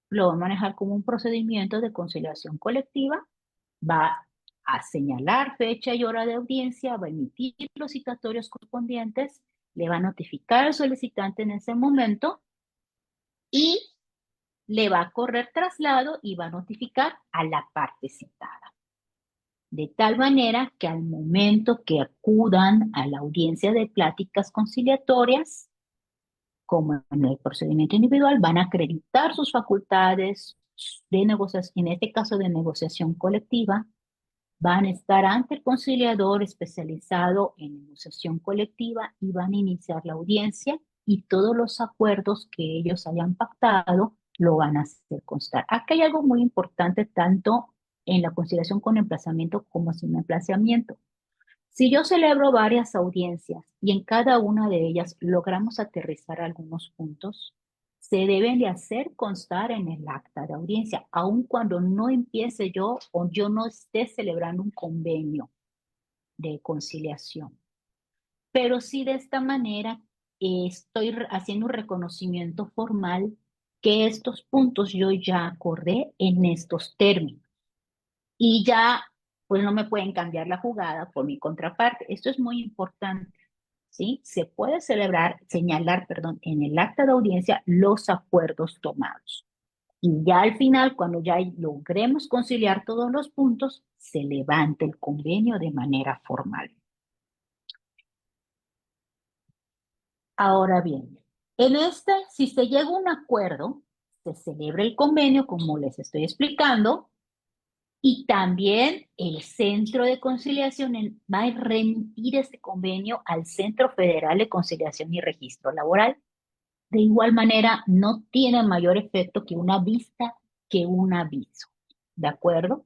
lo va a manejar como un procedimiento de conciliación colectiva, va a señalar fecha y hora de audiencia, va a emitir los citatorios correspondientes, le va a notificar al solicitante en ese momento y le va a correr traslado y va a notificar a la parte citada. De tal manera que al momento que acudan a la audiencia de pláticas conciliatorias, como en el procedimiento individual, van a acreditar sus facultades de negociación, en este caso de negociación colectiva, van a estar ante el conciliador especializado en negociación colectiva y van a iniciar la audiencia y todos los acuerdos que ellos hayan pactado lo van a hacer constar. Acá hay algo muy importante tanto en la conciliación con emplazamiento como sin emplazamiento. Si yo celebro varias audiencias y en cada una de ellas logramos aterrizar algunos puntos, se deben de hacer constar en el acta de audiencia, aun cuando no empiece yo o yo no esté celebrando un convenio de conciliación. Pero sí de esta manera estoy haciendo un reconocimiento formal que estos puntos yo ya acordé en estos términos. Y ya pues no me pueden cambiar la jugada por mi contraparte. Esto es muy importante, ¿sí? Se puede señalar, en el acta de audiencia los acuerdos tomados. Y ya al final, cuando ya logremos conciliar todos los puntos, se levanta el convenio de manera formal. Ahora bien, en este, si se llega a un acuerdo, se celebra el convenio, como les estoy explicando, y también el Centro de Conciliación va a remitir este convenio al Centro Federal de Conciliación y Registro Laboral. De igual manera, no tiene mayor efecto que una vista que un aviso. ¿De acuerdo?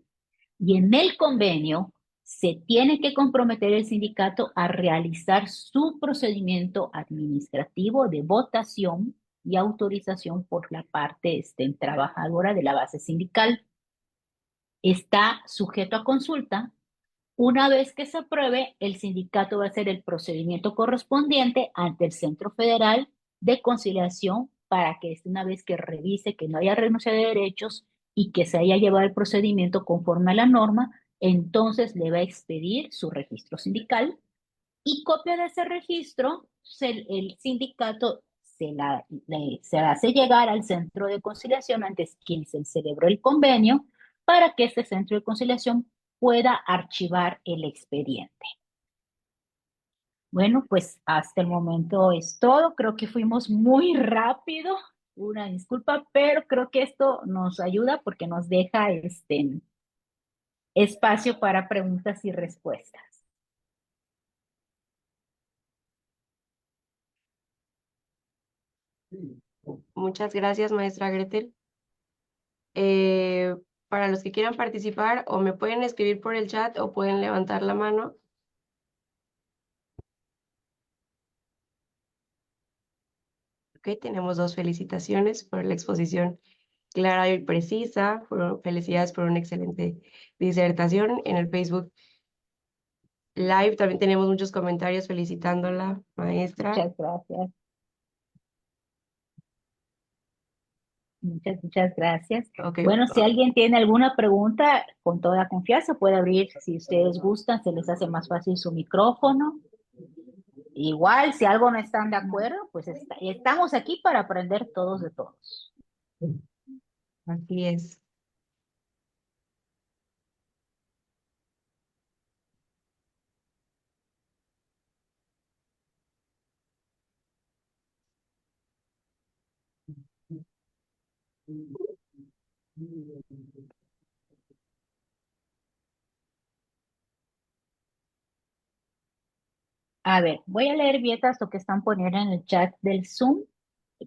Y en el convenio se tiene que comprometer el sindicato a realizar su procedimiento administrativo de votación y autorización por la parte trabajadora de la base sindical. Está sujeto a consulta. Una vez que se apruebe, el sindicato va a hacer el procedimiento correspondiente ante el Centro Federal de Conciliación para que una vez que revise que no haya renuncia de derechos y que se haya llevado el procedimiento conforme a la norma, entonces le va a expedir su registro sindical y copia de ese registro, el sindicato se hace llegar al Centro de Conciliación antes quien se celebró el convenio para que este Centro de Conciliación pueda archivar el expediente. Bueno, pues hasta el momento es todo. Creo que fuimos muy rápido. Una disculpa, pero creo que esto nos ayuda porque nos deja espacio para preguntas y respuestas. Muchas gracias, maestra Gretel. Eh, para los que quieran participar, o me pueden escribir por el chat o pueden levantar la mano. Ok, tenemos 2 felicitaciones por la exposición clara y precisa. Felicidades por una excelente disertación. En el Facebook Live también tenemos muchos comentarios felicitándola, maestra. Muchas gracias. Muchas gracias. Okay. Bueno, si alguien tiene alguna pregunta, con toda confianza puede abrir, si ustedes gustan, se les hace más fácil su micrófono. Igual, si algo no están de acuerdo, pues estamos aquí para aprender todos de todos. Así es. A ver, voy a leer Vietas lo que están poniendo en el chat del Zoom.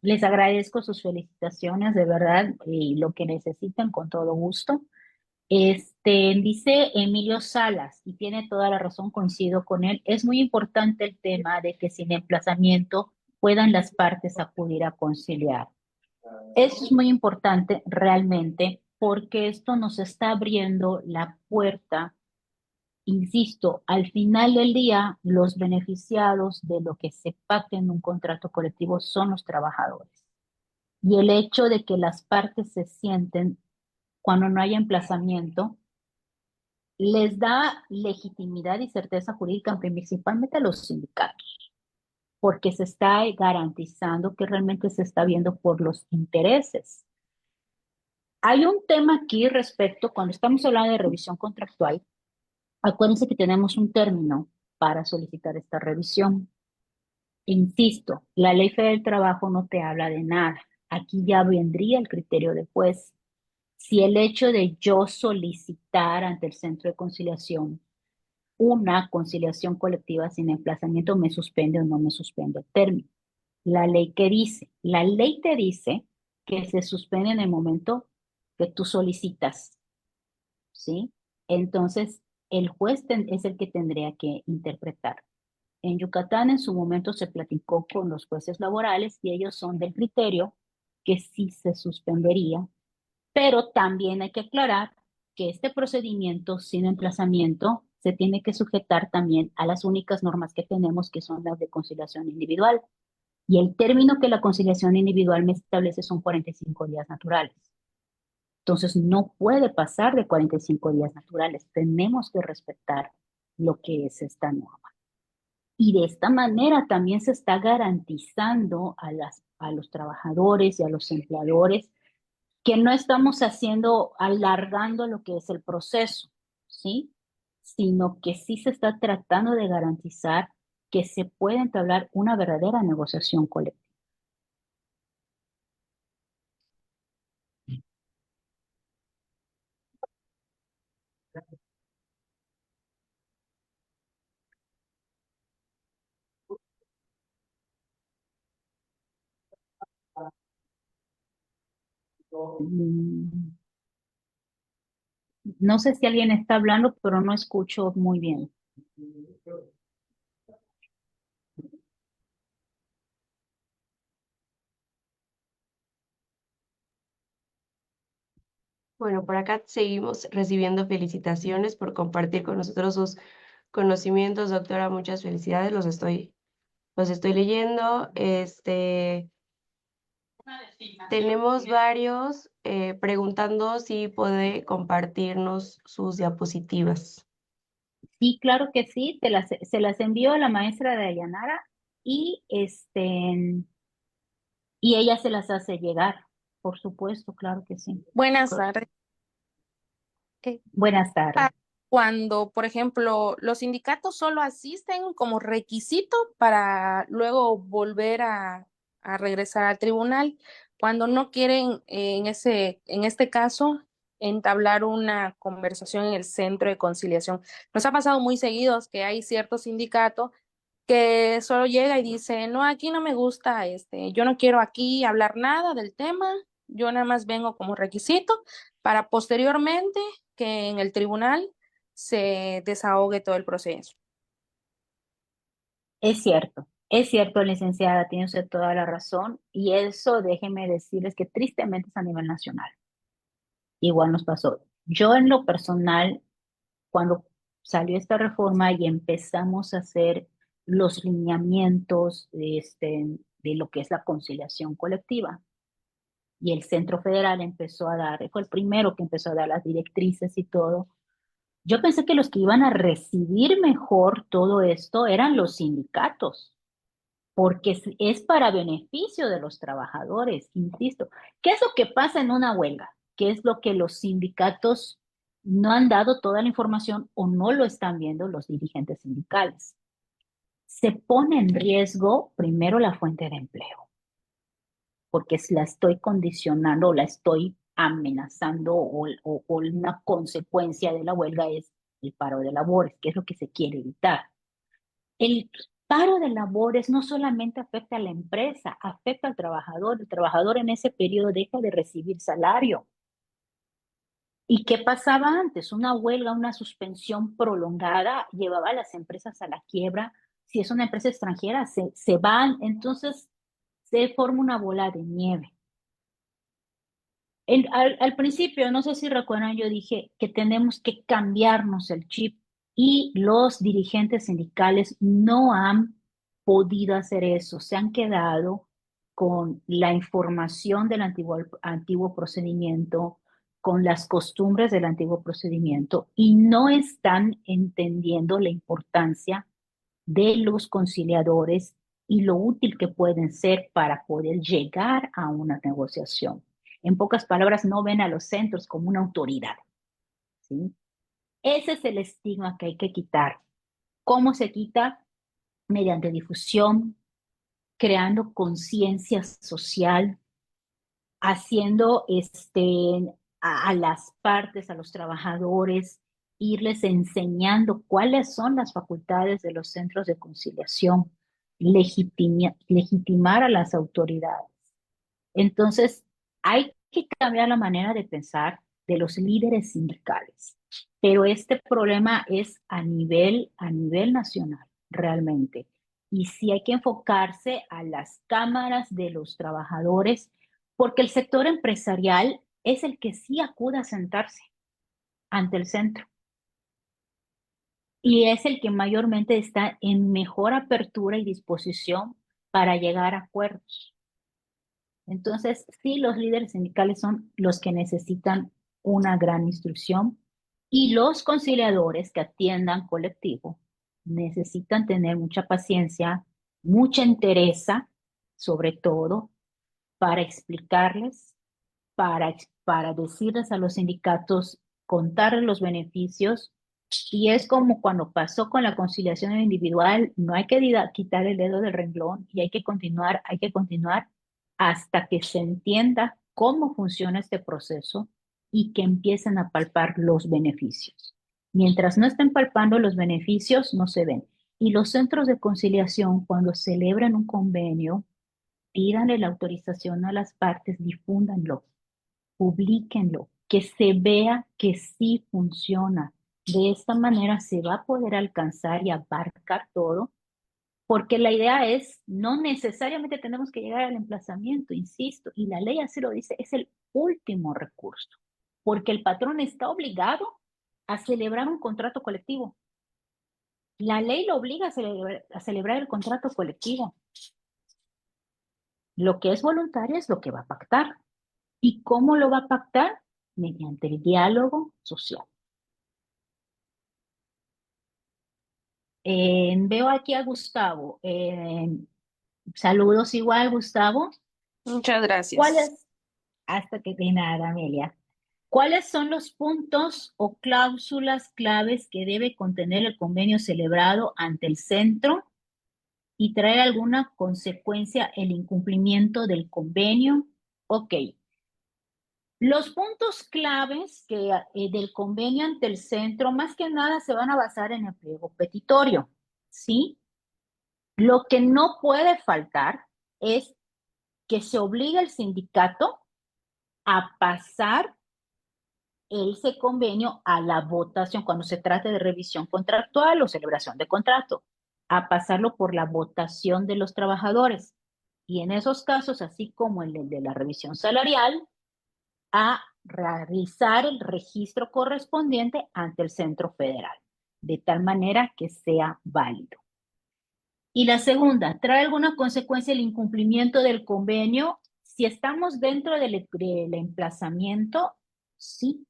Les agradezco sus felicitaciones, de verdad, y lo que necesiten con todo gusto. Dice Emilio Salas, y tiene toda la razón, coincido con él, es muy importante el tema de que sin emplazamiento puedan las partes acudir a conciliar. Eso es muy importante realmente porque esto nos está abriendo la puerta. Insisto, al final del día, los beneficiados de lo que se pacte en un contrato colectivo son los trabajadores. Y el hecho de que las partes se sienten cuando no hay emplazamiento, les da legitimidad y certeza jurídica principalmente a los sindicatos, porque se está garantizando que realmente se está viendo por los intereses. Hay un tema aquí respecto, cuando estamos hablando de revisión contractual, acuérdense que tenemos un término para solicitar esta revisión. Insisto, la Ley Federal del Trabajo no te habla de nada. Aquí ya vendría el criterio del juez. Si el hecho de yo solicitar ante el Centro de Conciliación una conciliación colectiva sin emplazamiento me suspende o no me suspende el término. La ley que dice, la ley te dice que se suspende en el momento que tú solicitas, ¿sí? Entonces, el juez es el que tendría que interpretar. En Yucatán en su momento se platicó con los jueces laborales y ellos son del criterio que sí se suspendería, pero también hay que aclarar que este procedimiento sin emplazamiento se tiene que sujetar también a las únicas normas que tenemos, que son las de conciliación individual. Y el término que la conciliación individual me establece son 45 días naturales. Entonces, no puede pasar de 45 días naturales. Tenemos que respetar lo que es esta norma. Y de esta manera también se está garantizando a los trabajadores y a los empleadores que no estamos alargando lo que es el proceso, ¿sí? Sino que sí se está tratando de garantizar que se pueda entablar una verdadera negociación colectiva. Mm, No sé si alguien está hablando, pero no escucho muy bien. Bueno, por acá seguimos recibiendo felicitaciones por compartir con nosotros sus conocimientos, doctora. Muchas felicidades, los estoy leyendo. Tenemos varios preguntando si puede compartirnos sus diapositivas. Sí, claro que sí, se las envió a la maestra de Ayanara y, y ella se las hace llegar. Por supuesto, claro que sí. Buenas tardes. Buenas tardes. Cuando, por ejemplo, los sindicatos solo asisten como requisito para luego volver a regresar al tribunal, cuando no quieren, en este caso, entablar una conversación en el centro de conciliación. Nos ha pasado muy seguidos que hay ciertos sindicatos que solo llega y dice, no, aquí no me gusta, yo no quiero aquí hablar nada del tema, yo nada más vengo como requisito para posteriormente que en el tribunal se desahogue todo el proceso. Es cierto, licenciada, tiene usted toda la razón, y eso déjeme decirles que tristemente es a nivel nacional. Igual nos pasó. Yo en lo personal, cuando salió esta reforma y empezamos a hacer los lineamientos de lo que es la conciliación colectiva, y el Centro Federal empezó a dar, fue el primero que empezó a dar las directrices y todo, yo pensé que los que iban a recibir mejor todo esto eran los sindicatos, porque es para beneficio de los trabajadores, insisto. ¿Qué es lo que pasa en una huelga? ¿Qué es lo que los sindicatos no han dado toda la información o no lo están viendo los dirigentes sindicales? Se pone en riesgo primero la fuente de empleo, porque si la estoy condicionando o la estoy amenazando o una consecuencia de la huelga es el paro de labores, que es lo que se quiere evitar. El paro de labores no solamente afecta a la empresa, afecta al trabajador. El trabajador en ese periodo deja de recibir salario. ¿Y qué pasaba antes? Una huelga, una suspensión prolongada llevaba a las empresas a la quiebra. Si es una empresa extranjera, se van, entonces se forma una bola de nieve. Al principio, no sé si recuerdan, yo dije que tenemos que cambiarnos el chip y los dirigentes sindicales no han podido hacer eso. Se han quedado con la información del antiguo procedimiento, con las costumbres del antiguo procedimiento y no están entendiendo la importancia de los conciliadores y lo útil que pueden ser para poder llegar a una negociación. En pocas palabras, no ven a los centros como una autoridad, ¿sí? Ese es el estigma que hay que quitar. ¿Cómo se quita? Mediante difusión, creando conciencia social, haciendo a las partes, a los trabajadores, irles enseñando cuáles son las facultades de los centros de conciliación, legitimar a las autoridades. Entonces, hay que cambiar la manera de pensar de los líderes sindicales, pero este problema es a nivel nacional, realmente. Y sí hay que enfocarse a las cámaras de los trabajadores, porque el sector empresarial es el que sí acude a sentarse ante el centro y es el que mayormente está en mejor apertura y disposición para llegar a acuerdos. Entonces, sí, los líderes sindicales son los que necesitan una gran instrucción y los conciliadores que atiendan colectivo necesitan tener mucha paciencia, mucha entereza, sobre todo, para explicarles, para decirles a los sindicatos, contarles los beneficios Y es como cuando pasó con la conciliación individual, no hay que quitar el dedo del renglón y hay que continuar hasta que se entienda cómo funciona este proceso y que empiecen a palpar los beneficios. Mientras no estén palpando los beneficios, no se ven. Y los centros de conciliación, cuando celebran un convenio, pídanle la autorización a las partes, difúndanlo, publíquenlo, que se vea que sí funciona. De esta manera se va a poder alcanzar y abarcar todo, porque la idea es, no necesariamente tenemos que llegar al emplazamiento, insisto, y la ley así lo dice, es el último recurso, porque el patrón está obligado a celebrar un contrato colectivo. La ley lo obliga a celebrar el contrato colectivo. Lo que es voluntario es lo que va a pactar. ¿Y cómo lo va a pactar? Mediante el diálogo social. Veo aquí a Gustavo. Saludos igual, Gustavo. Muchas gracias. ¿Cuáles? Hasta que de nada, Amelia. ¿Cuáles son los puntos o cláusulas claves que debe contener el convenio celebrado ante el centro y traer alguna consecuencia el incumplimiento del convenio? Ok. Los puntos claves del convenio ante el centro, más que nada, se van a basar en el pliego petitorio, ¿sí? Lo que no puede faltar es que se obligue al sindicato a pasar ese convenio a la votación cuando se trate de revisión contractual o celebración de contrato, a pasarlo por la votación de los trabajadores. Y en esos casos, así como en el de la revisión salarial, a realizar el registro correspondiente ante el Centro Federal, de tal manera que sea válido. Y la segunda, ¿trae alguna consecuencia el incumplimiento del convenio? Si estamos dentro del emplazamiento, sí,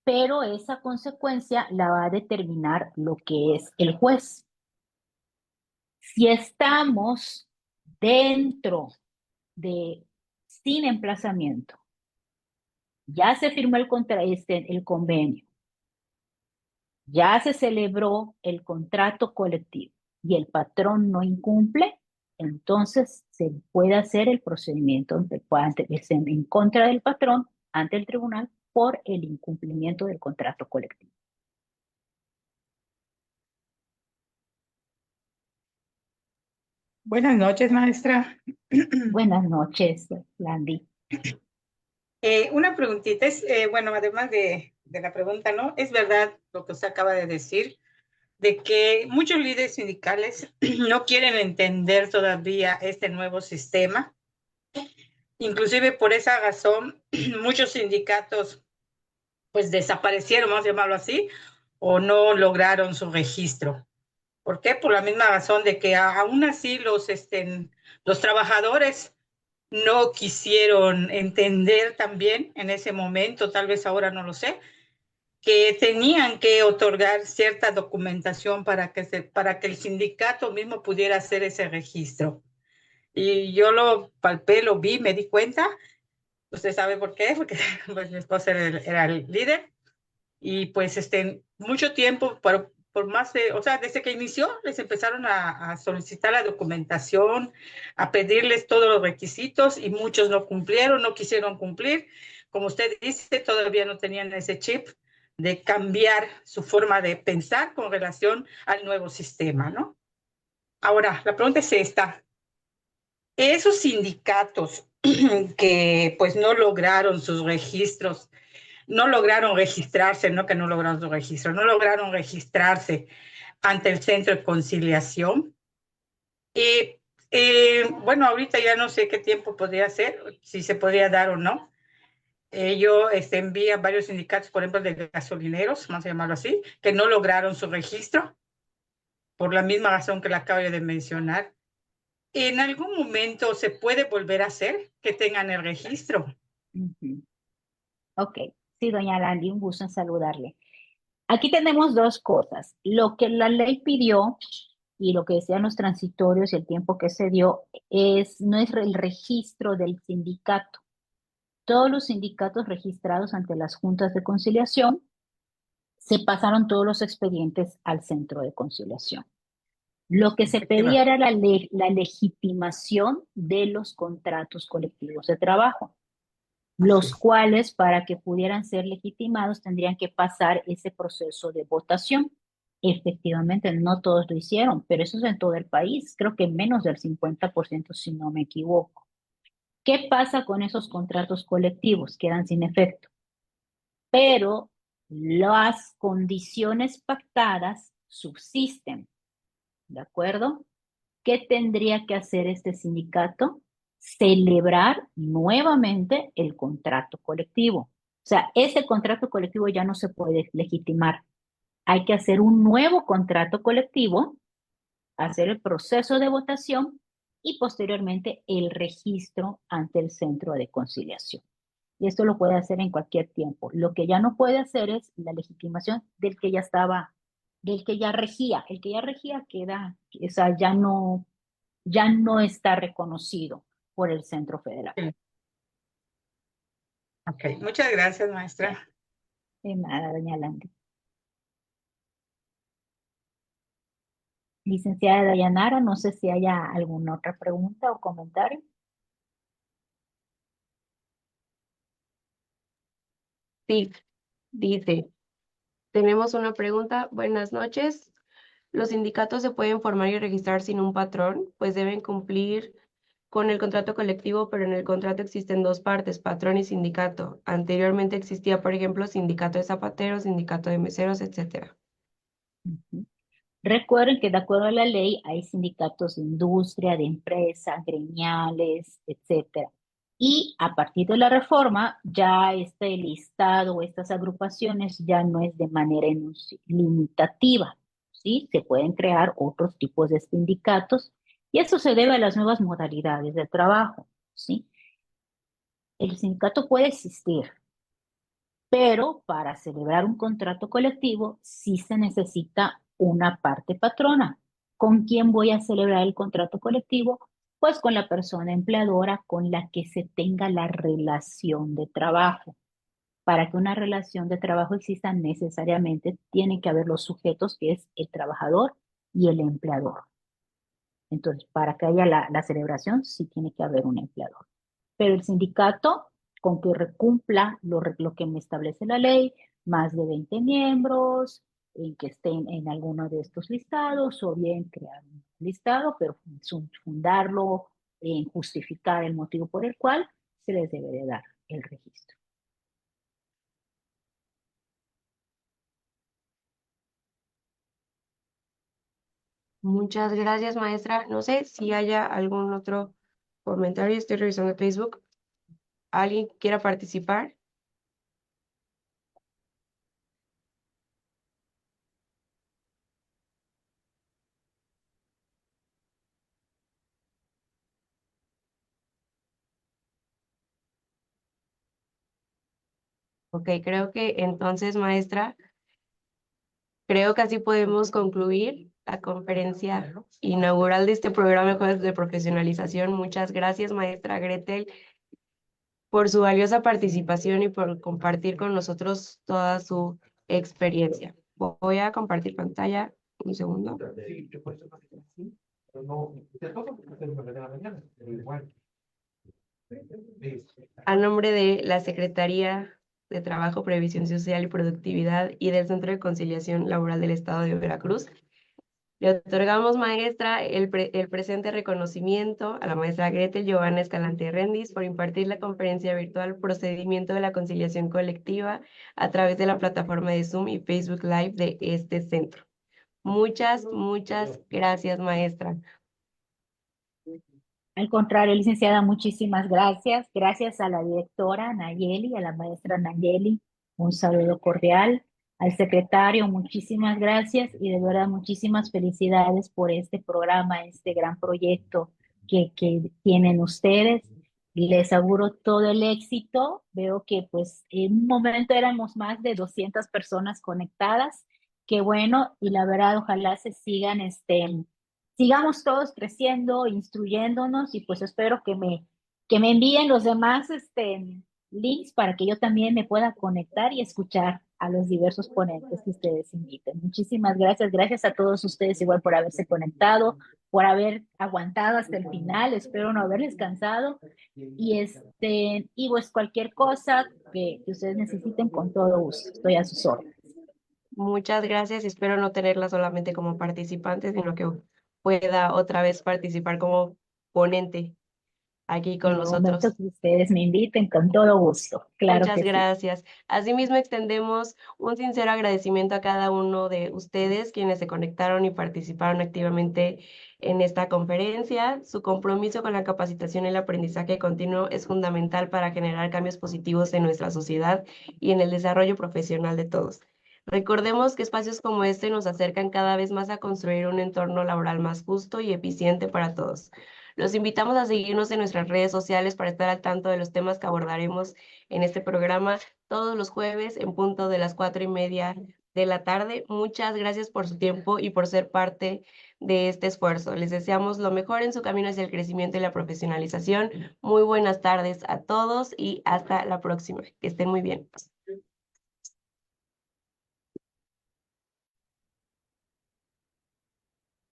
pero esa consecuencia la va a determinar lo que es el juez. Si estamos dentro de sin emplazamiento, ya se firmó el convenio, ya se celebró el contrato colectivo y el patrón no incumple, entonces se puede hacer el procedimiento en contra del patrón ante el tribunal por el incumplimiento del contrato colectivo. Buenas noches, maestra. Buenas noches, Landy. Una preguntita es, bueno, además de la pregunta, ¿no? Es verdad lo que usted acaba de decir, de que muchos líderes sindicales no quieren entender todavía este nuevo sistema. Inclusive por esa razón, muchos sindicatos pues desaparecieron, vamos a llamarlo así, o no lograron su registro. ¿Por qué? Por la misma razón de que aún así los trabajadores no quisieron entender también en ese momento, tal vez ahora no lo sé, que tenían que otorgar cierta documentación para que el sindicato mismo pudiera hacer ese registro. Y yo lo palpé, lo vi, me di cuenta. Usted sabe por qué, porque pues, mi esposa era el líder. Y pues mucho tiempo, por más de, o sea, desde que inició, les empezaron a solicitar la documentación, a pedirles todos los requisitos y muchos no cumplieron, no quisieron cumplir. Como usted dice, todavía no tenían ese chip de cambiar su forma de pensar con relación al nuevo sistema, ¿no? Ahora, la pregunta es esta. Esos sindicatos que pues no lograron sus registros, no lograron registrarse, no que no lograron su registro, no lograron registrarse ante el centro de conciliación. Y bueno, ahorita ya no sé qué tiempo podría ser, si se podría dar o no. Yo envié a varios sindicatos, por ejemplo, de gasolineros, vamos a llamarlo así, que no lograron su registro, por la misma razón que la acabo de mencionar. ¿En algún momento se puede volver a hacer que tengan el registro? Ok, sí, doña Landy, un gusto en saludarle. Aquí tenemos dos cosas. Lo que la ley pidió y lo que decían los transitorios y el tiempo que se dio no es el registro del sindicato. Todos los sindicatos registrados ante las juntas de conciliación se pasaron todos los expedientes al centro de conciliación. Lo que se Efectivamente. pedía era la legitimación de los contratos colectivos de trabajo, los cuales para que pudieran ser legitimados tendrían que pasar ese proceso de votación. Efectivamente, no todos lo hicieron, pero eso es en todo el país, creo que menos del 50% si no me equivoco. ¿Qué pasa con esos contratos colectivos? Quedan sin efecto, pero las condiciones pactadas subsisten, ¿de acuerdo? ¿Qué tendría que hacer este sindicato? Celebrar nuevamente el contrato colectivo. O sea, ese contrato colectivo ya no se puede legitimar. Hay que hacer un nuevo contrato colectivo, hacer el proceso de votación y posteriormente el registro ante el centro de conciliación. Y esto lo puede hacer en cualquier tiempo. Lo que ya no puede hacer es la legitimación del que ya estaba, del que ya regía. El que ya regía queda, o sea, ya no está reconocido por el Centro Federal. Ok, muchas gracias, maestra. De nada, doña Landy. Licenciada Dayanara, no sé si haya alguna otra pregunta o comentario. Sí, dice, tenemos una pregunta. Buenas noches. Los sindicatos se pueden formar y registrar sin un patrón, pues deben cumplir con el contrato colectivo, pero en el contrato existen dos partes, patrón y sindicato. Anteriormente existía, por ejemplo, sindicato de zapateros, sindicato de meseros, etcétera. Recuerden que de acuerdo a la ley hay sindicatos de industria, de empresa, gremiales, etcétera. Y a partir de la reforma, ya este listado o estas agrupaciones ya no es de manera limitativa, ¿sí? Se pueden crear otros tipos de sindicatos y eso se debe a las nuevas modalidades de trabajo, ¿sí? El sindicato puede existir, pero para celebrar un contrato colectivo sí se necesita una parte patrona. ¿Con quién voy a celebrar el contrato colectivo? Pues con la persona empleadora con la que se tenga la relación de trabajo. Para que una relación de trabajo exista necesariamente tienen que haber los sujetos que es el trabajador y el empleador. Entonces, para que haya la celebración sí tiene que haber un empleador. Pero el sindicato, con que cumpla lo que me establece la ley, más de 20 miembros, en que estén en alguno de estos listados, o bien crear un listado, pero fundarlo, justificar el motivo por el cual se les debe de dar el registro. Muchas gracias, maestra. No sé si haya algún otro comentario. Estoy revisando Facebook. ¿Alguien quiera participar? Ok, creo que entonces, maestra, creo que así podemos concluir la conferencia inaugural de este programa de Jueves de Profesionalización. Muchas gracias, maestra Gretel, por su valiosa participación y por compartir con nosotros toda su experiencia. Voy a compartir pantalla un segundo. A nombre de la Secretaría de Trabajo, Previsión Social y Productividad y del Centro de Conciliación Laboral del Estado de Veracruz, le otorgamos, maestra, el presente reconocimiento a la maestra Gretel Giovanna Escalante Rendis por impartir la conferencia virtual Procedimiento de la Conciliación Colectiva a través de la plataforma de Zoom y Facebook Live de este centro. Muchas gracias, maestra. Al contrario, licenciada, muchísimas gracias. Gracias a la directora Nayeli, a la maestra Nayeli, un saludo cordial. Al secretario, muchísimas gracias y de verdad muchísimas felicidades por este programa, este gran proyecto que tienen ustedes. Les auguro todo el éxito. Veo que pues en un momento éramos más de 200 personas conectadas. Qué bueno, y la verdad ojalá se sigamos todos creciendo, instruyéndonos y pues espero que me envíen los demás links para que yo también me pueda conectar y escuchar a los diversos ponentes que ustedes inviten. Muchísimas gracias. Gracias a todos ustedes igual por haberse conectado, por haber aguantado hasta el final. Espero no haberles cansado. Y pues cualquier cosa que ustedes necesiten, con todo gusto. Estoy a sus órdenes. Muchas gracias. Espero no tenerla solamente como participante, sino que pueda otra vez participar como ponente aquí con En el momento nosotros. que ustedes me inviten, con todo gusto. Claro Muchas que sí. gracias. Asimismo, extendemos un sincero agradecimiento a cada uno de ustedes quienes se conectaron y participaron activamente en esta conferencia. Su compromiso con la capacitación y el aprendizaje continuo es fundamental para generar cambios positivos en nuestra sociedad y en el desarrollo profesional de todos. Recordemos que espacios como este nos acercan cada vez más a construir un entorno laboral más justo y eficiente para todos. Los invitamos a seguirnos en nuestras redes sociales para estar al tanto de los temas que abordaremos en este programa todos los jueves en punto de las 4:30 de la tarde. Muchas gracias por su tiempo y por ser parte de este esfuerzo. Les deseamos lo mejor en su camino hacia el crecimiento y la profesionalización. Muy buenas tardes a todos y hasta la próxima. Que estén muy bien.